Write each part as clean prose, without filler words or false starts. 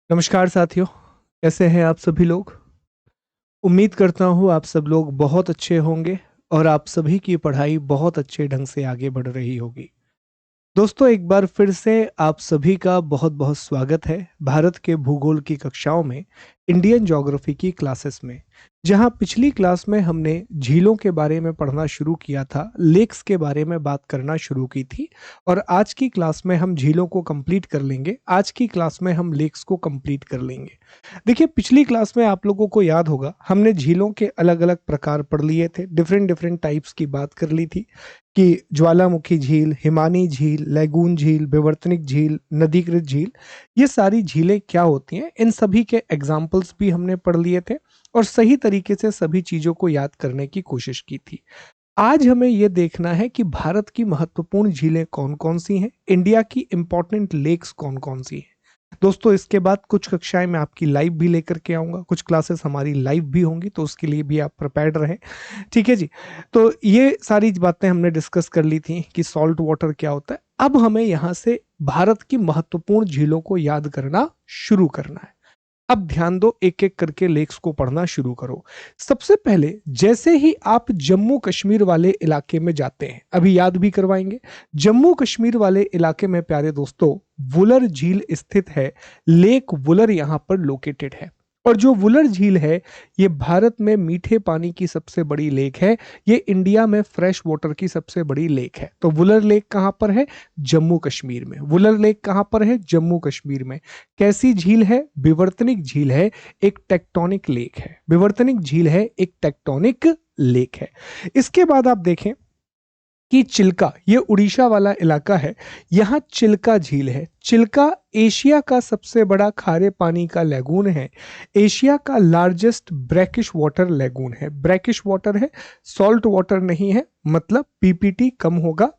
नमस्कार साथियों, कैसे हैं आप सभी लोग। उम्मीद करता हूँ आप सब लोग बहुत अच्छे होंगे और आप सभी की पढ़ाई बहुत अच्छे ढंग से आगे बढ़ रही होगी। दोस्तों, एक बार फिर से आप सभी का बहुत बहुत स्वागत है भारत के भूगोल की कक्षाओं में, इंडियन ज्योग्राफी की क्लासेस में। जहां पिछली क्लास में हमने झीलों के बारे में पढ़ना शुरू किया था, लेक्स के बारे में बात करना शुरू की थी, और आज की क्लास में हम झीलों को कंप्लीट कर लेंगे। आज की क्लास में हम लेक्स को कंप्लीट कर लेंगे। देखिए, पिछली क्लास में आप लोगों को याद होगा हमने झीलों के अलग अलग प्रकार पढ़ लिए थे, डिफरेंट डिफरेंट टाइप्स की बात कर ली थी कि ज्वालामुखी झील, हिमानी झील, लैगून झील, विवर्तनिक झील, नदीकृत झील, ये सारी झीलें क्या होती हैं, इन सभी के एग्जाम्पल्स भी हमने पढ़ लिए थे और सही तरीके से सभी चीजों को याद करने की कोशिश की थी। आज हमें यह देखना है कि भारत की महत्वपूर्ण झीलें कौन कौन सी हैं, इंडिया की इंपॉर्टेंट लेक्स कौन कौन सी हैं। दोस्तों, इसके बाद कुछ कक्षाएं मैं आपकी लाइव भी लेकर के आऊंगा, कुछ क्लासेस हमारी लाइव भी होंगी, तो उसके लिए भी आप प्रिपेयर्ड रहें। ठीक है जी। तो ये सारी बातें हमने डिस्कस कर ली थी कि सॉल्ट वाटर क्या होता है। अब हमें यहां से भारत की महत्वपूर्ण झीलों को याद करना शुरू करना है। अब ध्यान दो, एक एक करके लेक्स को पढ़ना शुरू करो। सबसे पहले जैसे ही आप जम्मू कश्मीर वाले इलाके में जाते हैं, अभी याद भी करवाएंगे, जम्मू कश्मीर वाले इलाके में प्यारे दोस्तों वुलर झील स्थित है। लेक वुलर यहां पर लोकेटेड है। और जो वुलर झील है, ये भारत में मीठे पानी की सबसे बड़ी लेक है। ये इंडिया में फ्रेश वाटर की सबसे बड़ी लेक है। तो वुलर लेक कहां पर है? जम्मू कश्मीर में। वुलर लेक कहां पर है? जम्मू कश्मीर में। कैसी झील है? विवर्तनिक झील है, एक टेक्टोनिक लेक है। विवर्तनिक झील है, एक टेक्टोनिक लेक है। इसके बाद आप देखें कि चिल्का, ये उड़ीसा वाला इलाका है, यहां चिल्का झील है। चिल्का एशिया का सबसे बड़ा खारे पानी का लैगून है, एशिया का लार्जेस्ट ब्रैकिश वाटर लैगून है। ब्रैकिश वाटर है, सॉल्ट वाटर नहीं है, मतलब पीपीटी कम होगा,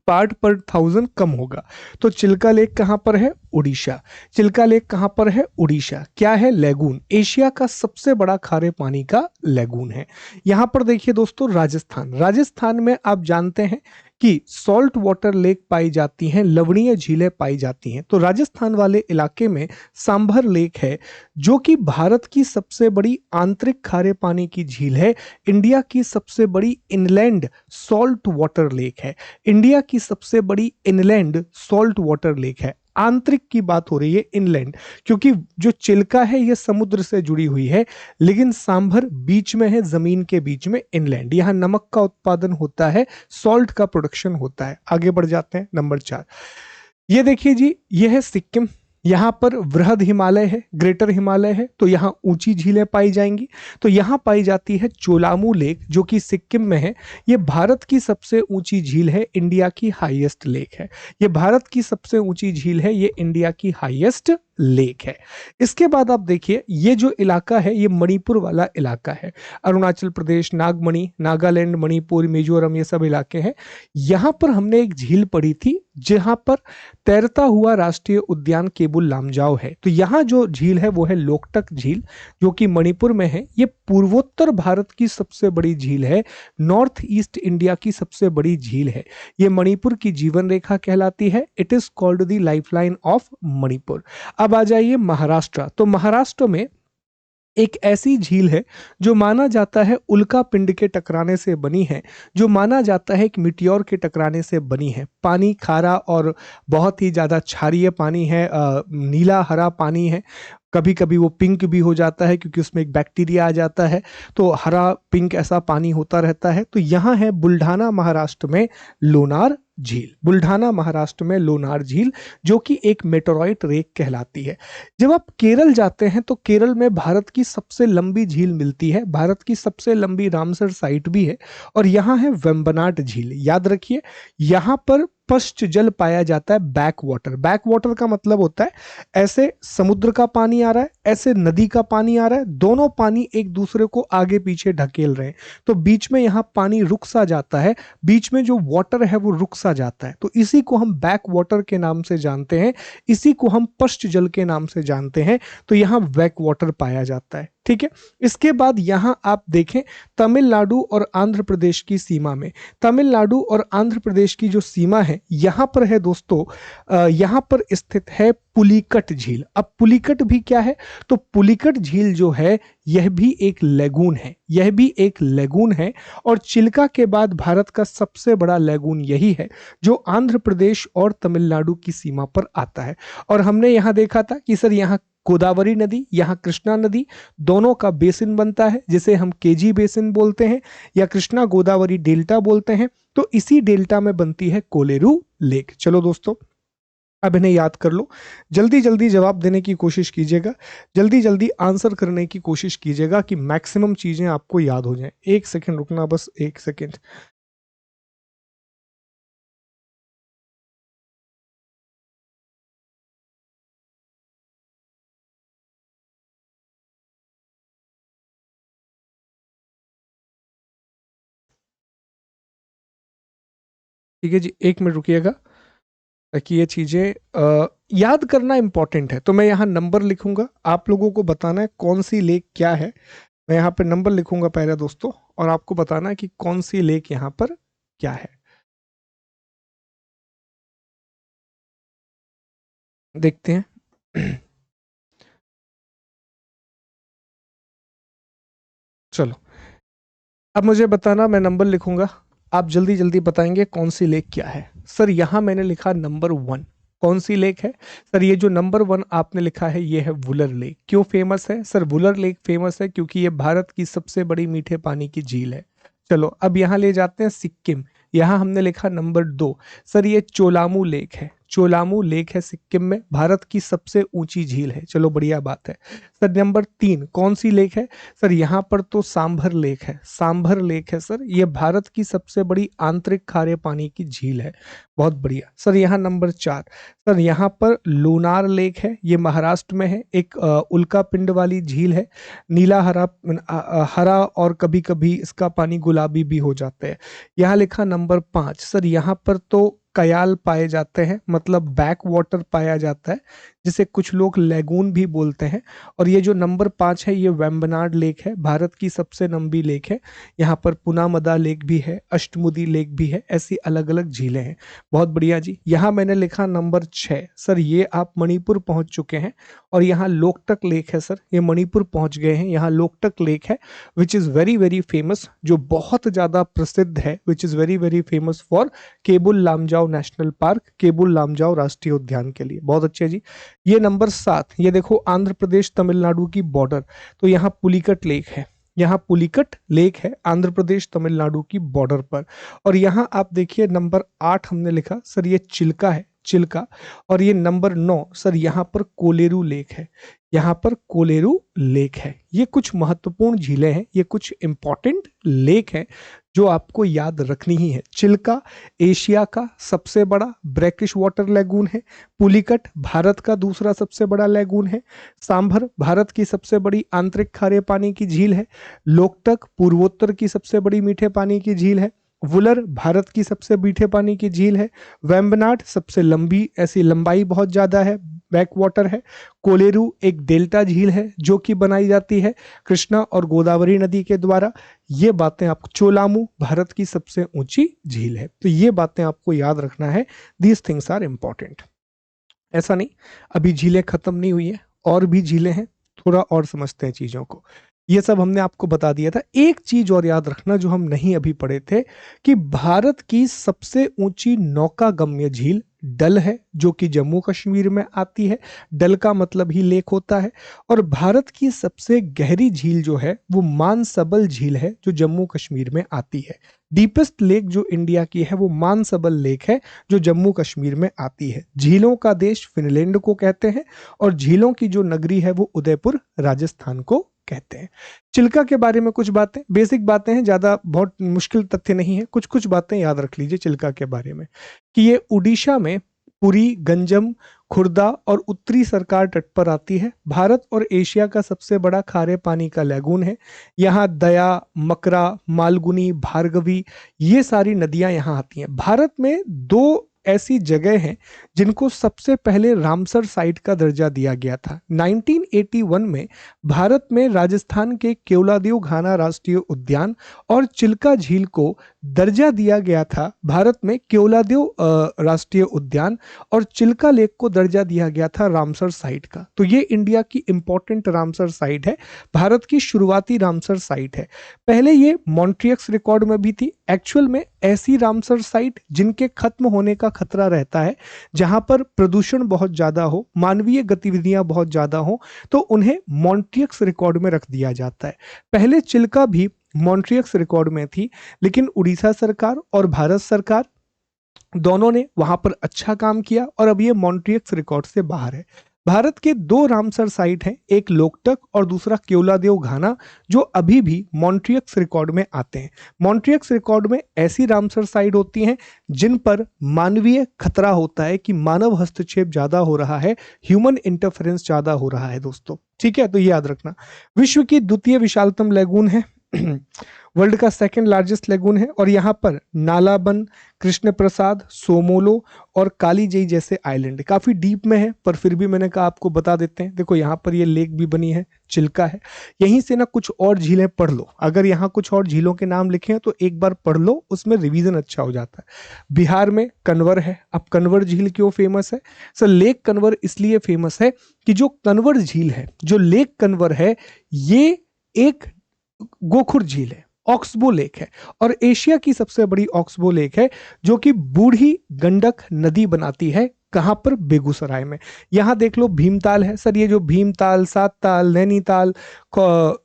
पार्ट पर थाउजेंड कम होगा। तो चिल्का लेक कहां पर है? उड़ीसा। चिल्का लेक कहां पर है? उड़ीसा। क्या है? लैगून, एशिया का सबसे बड़ा खारे पानी का लैगून है। यहां पर देखिए दोस्तों, राजस्थान, राजस्थान में आप जानते हैं कि सॉल्ट वाटर लेक पाई जाती हैं, लवणीय झीलें पाई जाती हैं। तो राजस्थान वाले इलाके में सांभर लेक है, जो कि भारत की सबसे बड़ी आंतरिक खारे पानी की झील है, इंडिया की सबसे बड़ी इनलैंड सॉल्ट वाटर लेक है। इंडिया की सबसे बड़ी इनलैंड सॉल्ट वाटर लेक है। आंतरिक की बात हो रही है, इनलैंड, क्योंकि जो चिल्का है ये समुद्र से जुड़ी हुई है, लेकिन सांभर बीच में है, जमीन के बीच में, इनलैंड। यहां नमक का उत्पादन होता है, सॉल्ट का प्रोडक्शन होता है। आगे बढ़ जाते हैं, नंबर 4। ये देखिए जी, ये है सिक्किम। यहाँ पर वृहद हिमालय है, ग्रेटर हिमालय है, तो यहाँ ऊंची झीलें पाई जाएंगी। तो यहाँ पाई जाती है चोलामू लेक, जो कि सिक्किम में है। ये भारत की सबसे ऊंची झील है, इंडिया की हाईएस्ट लेक है। ये भारत की सबसे ऊंची झील है, ये इंडिया की हाईएस्ट लेक है। इसके बाद आप देखिए, ये जो इलाका है ये मणिपुर वाला इलाका है। अरुणाचल प्रदेश, नागमणि, नागालैंड, मणिपुर, मिजोरम, ये सब इलाके हैं। यहां पर हमने एक झील पढ़ी थी जहां पर तैरता हुआ राष्ट्रीय उद्यान केबुल लामजाओ है। तो यहाँ जो झील है वो है लोकटक झील, जो कि मणिपुर में है। ये पूर्वोत्तर भारत की सबसे बड़ी झील है, नॉर्थ ईस्ट इंडिया की सबसे बड़ी झील है। ये मणिपुर की जीवन रेखा कहलाती है। It is called the lifeline of Manipur. अब आ जाइए महाराष्ट्र। तो महाराष्ट्र में एक ऐसी झील है जो माना जाता है उल्का पिंड के टकराने से बनी है, जो माना जाता है कि मिटियोर के टकराने से बनी है। पानी खारा और बहुत ही ज्यादा क्षारीय पानी है, नीला हरा पानी है। कभी कभी वो पिंक भी हो जाता है क्योंकि उसमें एक बैक्टीरिया आ जाता है, तो हरा पिंक ऐसा पानी होता रहता है। तो यहाँ है बुल्ढाना महाराष्ट्र में लोनार झील। बुल्ढाना महाराष्ट्र में लोनार झील, जो कि एक मेटोरॉइट लेक कहलाती है। जब आप केरल जाते हैं तो केरल में भारत की सबसे लंबी झील मिलती है, भारत की सबसे लंबी रामसर साइट भी है, और यहाँ है वेम्बनाट झील। याद रखिए, यहाँ पर पश्च जल पाया जाता है, बैक वाटर। बैक वाटर का मतलब होता है ऐसे समुद्र का पानी आ रहा है, ऐसे नदी का पानी आ रहा है, दोनों पानी एक दूसरे को आगे पीछे ढकेल रहे हैं, तो बीच में यहाँ पानी रुक सा जाता है, बीच में जो वाटर है वो रुक सा जाता है। तो इसी को हम बैक वाटर के नाम से जानते हैं, इसी को हम पश्च जल के नाम से जानते हैं। तो यहाँ बैक वाटर पाया जाता है। ठीक है। इसके बाद यहां आप देखें तमिलनाडु और आंध्र प्रदेश की सीमा में, तमिलनाडु और आंध्र प्रदेश की जो सीमा है यहां पर है दोस्तों, यहां पर स्थित है पुलिकट झील। अब पुलिकट भी क्या है, तो पुलिकट झील जो है यह भी एक लेगून है, यह भी एक लेगून है। और चिल्का के बाद भारत का सबसे बड़ा लेगून यही है जो आंध्र प्रदेश और तमिलनाडु की सीमा पर आता है। और हमने यहां देखा था कि सर यहां गोदावरी नदी, यहां कृष्णा नदी, दोनों का बेसिन बनता है जिसे हम केजी बेसिन बोलते हैं या कृष्णा गोदावरी डेल्टा बोलते हैं। तो इसी डेल्टा में बनती है कोलेरू लेक। चलो दोस्तों, अब इन्हें याद कर लो, जल्दी जल्दी जवाब देने की कोशिश कीजिएगा, जल्दी जल्दी आंसर करने की कोशिश कीजिएगा कि मैक्सिमम चीजें आपको याद हो जाएं। एक सेकंड रुकना, बस एक सेकंड। ठीक है जी, एक मिनट रुकिएगा ताकि ये चीजें याद करना इंपॉर्टेंट है। तो मैं यहाँ नंबर लिखूंगा, आप लोगों को बताना है कौन सी लेक क्या है। मैं यहाँ पे नंबर लिखूंगा पहले दोस्तों, और आपको बताना है कि कौन सी लेक यहाँ पर क्या है। देखते हैं। चलो, अब मुझे बताना, मैं नंबर लिखूंगा, आप जल्दी जल्दी बताएंगे कौन सी लेक क्या है। सर यहां मैंने लिखा नंबर 1, कौन सी लेक है सर? ये जो नंबर 1 आपने लिखा है ये है वुलर लेक। क्यों फेमस है सर? वुलर लेक फेमस है क्योंकि ये भारत की सबसे बड़ी मीठे पानी की झील है। चलो अब यहाँ ले जाते हैं सिक्किम, यहाँ हमने लिखा नंबर 2, सर ये चोलामू लेक है, चोलामू लेक है सिक्किम में, भारत की सबसे ऊंची झील है। चलो बढ़िया बात है। सर नंबर 3 कौन सी लेक है सर? यहाँ पर तो सांभर लेक है, सांभर लेक है सर, ये भारत की सबसे बड़ी आंतरिक खारे पानी की झील है। बहुत बढ़िया सर। यहाँ नंबर 4 सर, यहाँ पर लूनार लेक है, ये महाराष्ट्र में है, एक उल्का पिंड वाली झील है, नीला हरा हरा और कभी कभी इसका पानी गुलाबी भी हो जाता है। यहाँ लिखा नंबर 5 सर, यहाँ पर तो कयाल पाए जाते हैं, मतलब बैक वाटर पाया जाता है जिसे कुछ लोग लेगून भी बोलते हैं। और ये जो नंबर 5 है ये वेम्बनाड लेक है, भारत की सबसे लंबी लेक है। यहाँ पर पुनामदा लेक भी है, अष्टमुदी लेक भी है, ऐसी अलग अलग झीलें हैं। बहुत बढ़िया जी। यहाँ मैंने लिखा नंबर 6 सर, ये आप मणिपुर पहुंच चुके हैं और यहाँ लोकटक लेक है सर, ये मणिपुर पहुंच गए हैं। यहाँ लोकटक लेक है which is very very famous, जो बहुत ज़्यादा प्रसिद्ध है, which is very very famous for Keibul Lamjao national park, Keibul Lamjao राष्ट्रीय उद्यान के लिए। बहुत अच्छे जी। ये नंबर 7, ये देखो आंध्र प्रदेश तमिलनाडु की बॉर्डर, तो यहाँ पुलिकट लेक है, यहाँ पुलिकट लेक है आंध्र प्रदेश तमिलनाडु की बॉर्डर पर। और यहाँ आप देखिए नंबर 8 हमने लिखा सर, ये चिल्का है, चिल्का। और ये नंबर 9 सर, यहाँ पर कोलेरू लेक है, यहाँ पर कोलेरू लेक है। ये कुछ महत्वपूर्ण झीलें हैं, ये कुछ इंपॉर्टेंट लेक हैं जो आपको याद रखनी ही है। चिल्का एशिया का सबसे बड़ा ब्रैकिश वाटर लेगून है, पुलिकट भारत का दूसरा सबसे बड़ा लेगून है, सांभर भारत की सबसे बड़ी आंतरिक खारे पानी की झील है, लोकटक पूर्वोत्तर की सबसे बड़ी मीठे पानी की झील है, वुलर भारत की सबसे मीठे पानी की झील है, वेम्बनाड सबसे लंबी, ऐसी लंबाई बहुत ज्यादा है, बैक वाटर है, कोलेरू एक डेल्टा झील है जो कि बनाई जाती है कृष्णा और गोदावरी नदी के द्वारा। ये बातें आपको, चोलामू भारत की सबसे ऊंची झील है। तो ये बातें आपको याद रखना है, दीज थिंग्स आर इंपॉर्टेंट। ऐसा नहीं अभी झीलें खत्म नहीं हुई है, और भी झीलें हैं, थोड़ा और समझते हैं चीजों को। ये सब हमने आपको बता दिया था। एक चीज और याद रखना जो हम नहीं अभी पढ़े थे, कि भारत की सबसे ऊंची नौकागम्य झील डल है जो कि जम्मू कश्मीर में आती है, डल का मतलब ही लेक होता है। और भारत की सबसे गहरी झील जो है वो मानसबल झील है जो जम्मू कश्मीर में आती है। डीपेस्ट लेक जो इंडिया की है वो मानसबल लेक है जो जम्मू कश्मीर में आती है। झीलों का देश फिनलैंड को कहते हैं और झीलों की जो नगरी है वो उदयपुर राजस्थान को कहते हैं। चिल्का के बारे में कुछ बातें, बेसिक बातें हैं, ज्यादा बहुत मुश्किल तथ्य नहीं है, कुछ कुछ बातें याद रख लीजिए चिल्का के बारे में, कि ये उड़ीसा में पुरी, गंजम, खुर्दा और उत्तरी सरकार तट पर आती है। भारत और एशिया का सबसे बड़ा खारे पानी का लैगून है। यहाँ दया, मकरा, मालगुनी, भार्गवी, ये सारी नदियां यहाँ आती हैं। भारत में 2 ऐसी जगह हैं जिनको सबसे पहले रामसर साइट का दर्जा दिया गया था। 1981 में भारत में राजस्थान के केवलादेव घाना राष्ट्रीय उद्यान और चिल्का झील को दर्जा दिया गया था। भारत में केवलादेव राष्ट्रीय उद्यान और चिल्का लेक को दर्जा दिया गया था रामसर साइट का। तो ये इंडिया की इंपॉर्टेंट रामसर साइट है, भारत की शुरुआती रामसर साइट है। पहले ये मॉन्ट्रियक्स रिकॉर्ड में भी थी। एक्चुअल में ऐसी रामसर साइट जिनके खत्म होने का खतरा रहता है, जहां पर प्रदूषण बहुत ज्यादा हो, मानवीय गतिविधियां बहुत ज्यादा हो, तो उन्हें मॉन्ट्रियक्स रिकॉर्ड में रख दिया जाता है। पहले चिल्का भी मॉन्ट्रियक्स रिकॉर्ड में थी, लेकिन उड़ीसा सरकार और भारत सरकार दोनों ने वहां पर अच्छा काम किया और अब ये मॉन्ट्रियक्स रिकॉर्ड से बाहर है। भारत के दो रामसर साइट हैं, एक लोकटक और दूसरा केवलादेव घाना, जो अभी भी मॉन्ट्रियक्स रिकॉर्ड में आते हैं। मॉन्ट्रियक्स रिकॉर्ड में ऐसी रामसर साइट होती हैं जिन पर मानवीय खतरा होता है कि मानव हस्तक्षेप ज्यादा हो रहा है, ह्यूमन इंटरफेरेंस ज्यादा हो रहा है दोस्तों। ठीक है, तो ये याद रखना। विश्व की द्वितीय विशालतम लैगून है, वर्ल्ड का सेकंड लार्जेस्ट लेगून है, और यहाँ पर नालाबन, कृष्ण प्रसाद, सोमोलो और कालीजई जैसे आइलैंड काफी डीप में है, पर फिर भी मैंने कहा आपको बता देते हैं। देखो यहाँ पर ये लेक भी बनी है, चिल्का है। यहीं से ना कुछ और झीलें पढ़ लो, अगर यहाँ कुछ और झीलों के नाम लिखे हैं तो एक बार पढ़ लो, उसमें रिवीजन अच्छा हो जाता है। बिहार में कन्वर है। अब कन्वर झील क्यों फेमस है? सर, लेक कन्वर इसलिए फेमस है कि जो कन्वर झील है, जो लेक कन्वर है, ये एक गोखुर झील है, ऑक्सबो लेक है, और एशिया की सबसे बड़ी ऑक्सबो लेक है, जो कि बूढ़ी गंडक नदी बनाती है। कहां पर? बेगूसराय में। यहां देख लो भीमताल है। सर, ये जो भीमताल, सात ताल, नैनीताल,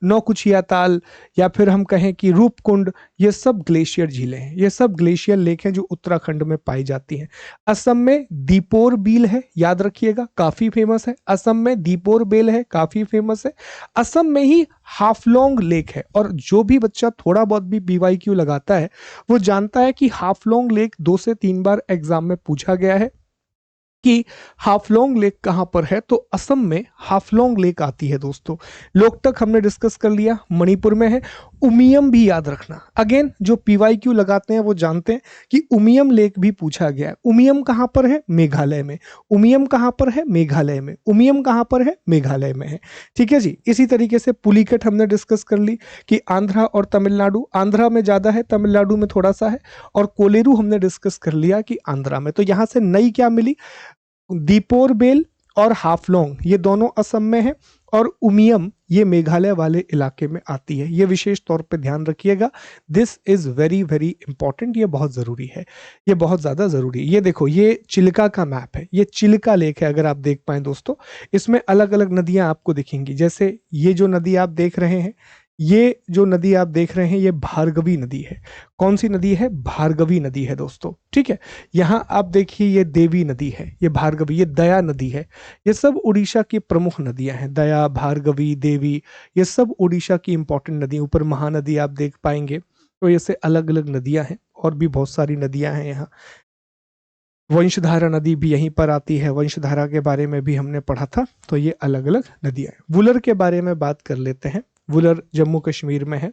नौकुचिया ताल, या फिर हम कहें कि रूपकुंड, ये सब ग्लेशियर झीलें हैं, ये सब ग्लेशियर लेक हैं जो उत्तराखंड में पाई जाती हैं। असम में दीपोर बील है, याद रखिएगा, काफी फेमस है। असम में दीपोर बेल है, काफी फेमस है। असम में ही हाफलोंग लेक है, और जो भी बच्चा थोड़ा बहुत भी BYQ लगाता है वो जानता है कि हाफलोंग लेक 2 से 3 बार एग्जाम में पूछा गया है कि हाफलोंग लेक कहां पर है, तो असम में हाफलोंग लेक आती है दोस्तों। लोकटक हमने डिस्कस कर लिया, मणिपुर में है। उमियम भी याद रखना, अगेन जो PYQ लगाते हैं वो जानते हैं कि उमियम लेक भी पूछा गया है। उमियम कहां पर है? मेघालय में। उमियम कहां पर है? मेघालय में। उमियम कहां पर है? मेघालय में है। ठीक है जी। इसी तरीके से पुलिकट हमने डिस्कस कर ली कि आंध्रा और तमिलनाडु, आंध्रा में ज्यादा है, तमिलनाडु में थोड़ा सा है, और कोलेरू हमने डिस्कस कर लिया कि आंध्रा में। तो यहां से नई क्या मिली? दीपोर बेल और हाफलोंग ये दोनों असम में है, और उमियम ये मेघालय वाले इलाके में आती है। ये विशेष तौर पे ध्यान रखिएगा, this is very very important, ये बहुत जरूरी है, ये बहुत ज्यादा जरूरी है। ये देखो, ये चिल्का का मैप है, ये चिल्का लेक है, अगर आप देख पाए दोस्तों। इसमें अलग अलग नदियां आपको दिखेंगी, जैसे ये जो नदी आप देख रहे हैं, ये जो नदी आप देख रहे हैं, ये भार्गवी नदी है। कौन सी नदी है? भार्गवी नदी है दोस्तों। ठीक है, यहां आप देखिए, ये देवी नदी है, ये भार्गवी, ये दया नदी है। ये सब उड़ीसा की प्रमुख नदियां हैं, दया, भार्गवी, देवी, ये सब उड़ीसा की इंपॉर्टेंट नदी। ऊपर महानदी आप देख पाएंगे। तो ऐसे अलग अलग नदियां हैं, और भी बहुत सारी नदियां हैं यहाँ। वंशधारा नदी भी यहीं पर आती है, वंशधारा के बारे में भी हमने पढ़ा था। तो ये अलग अलग नदियां हैं। वुलर के बारे में बात कर लेते हैं। वुलर जम्मू कश्मीर में है,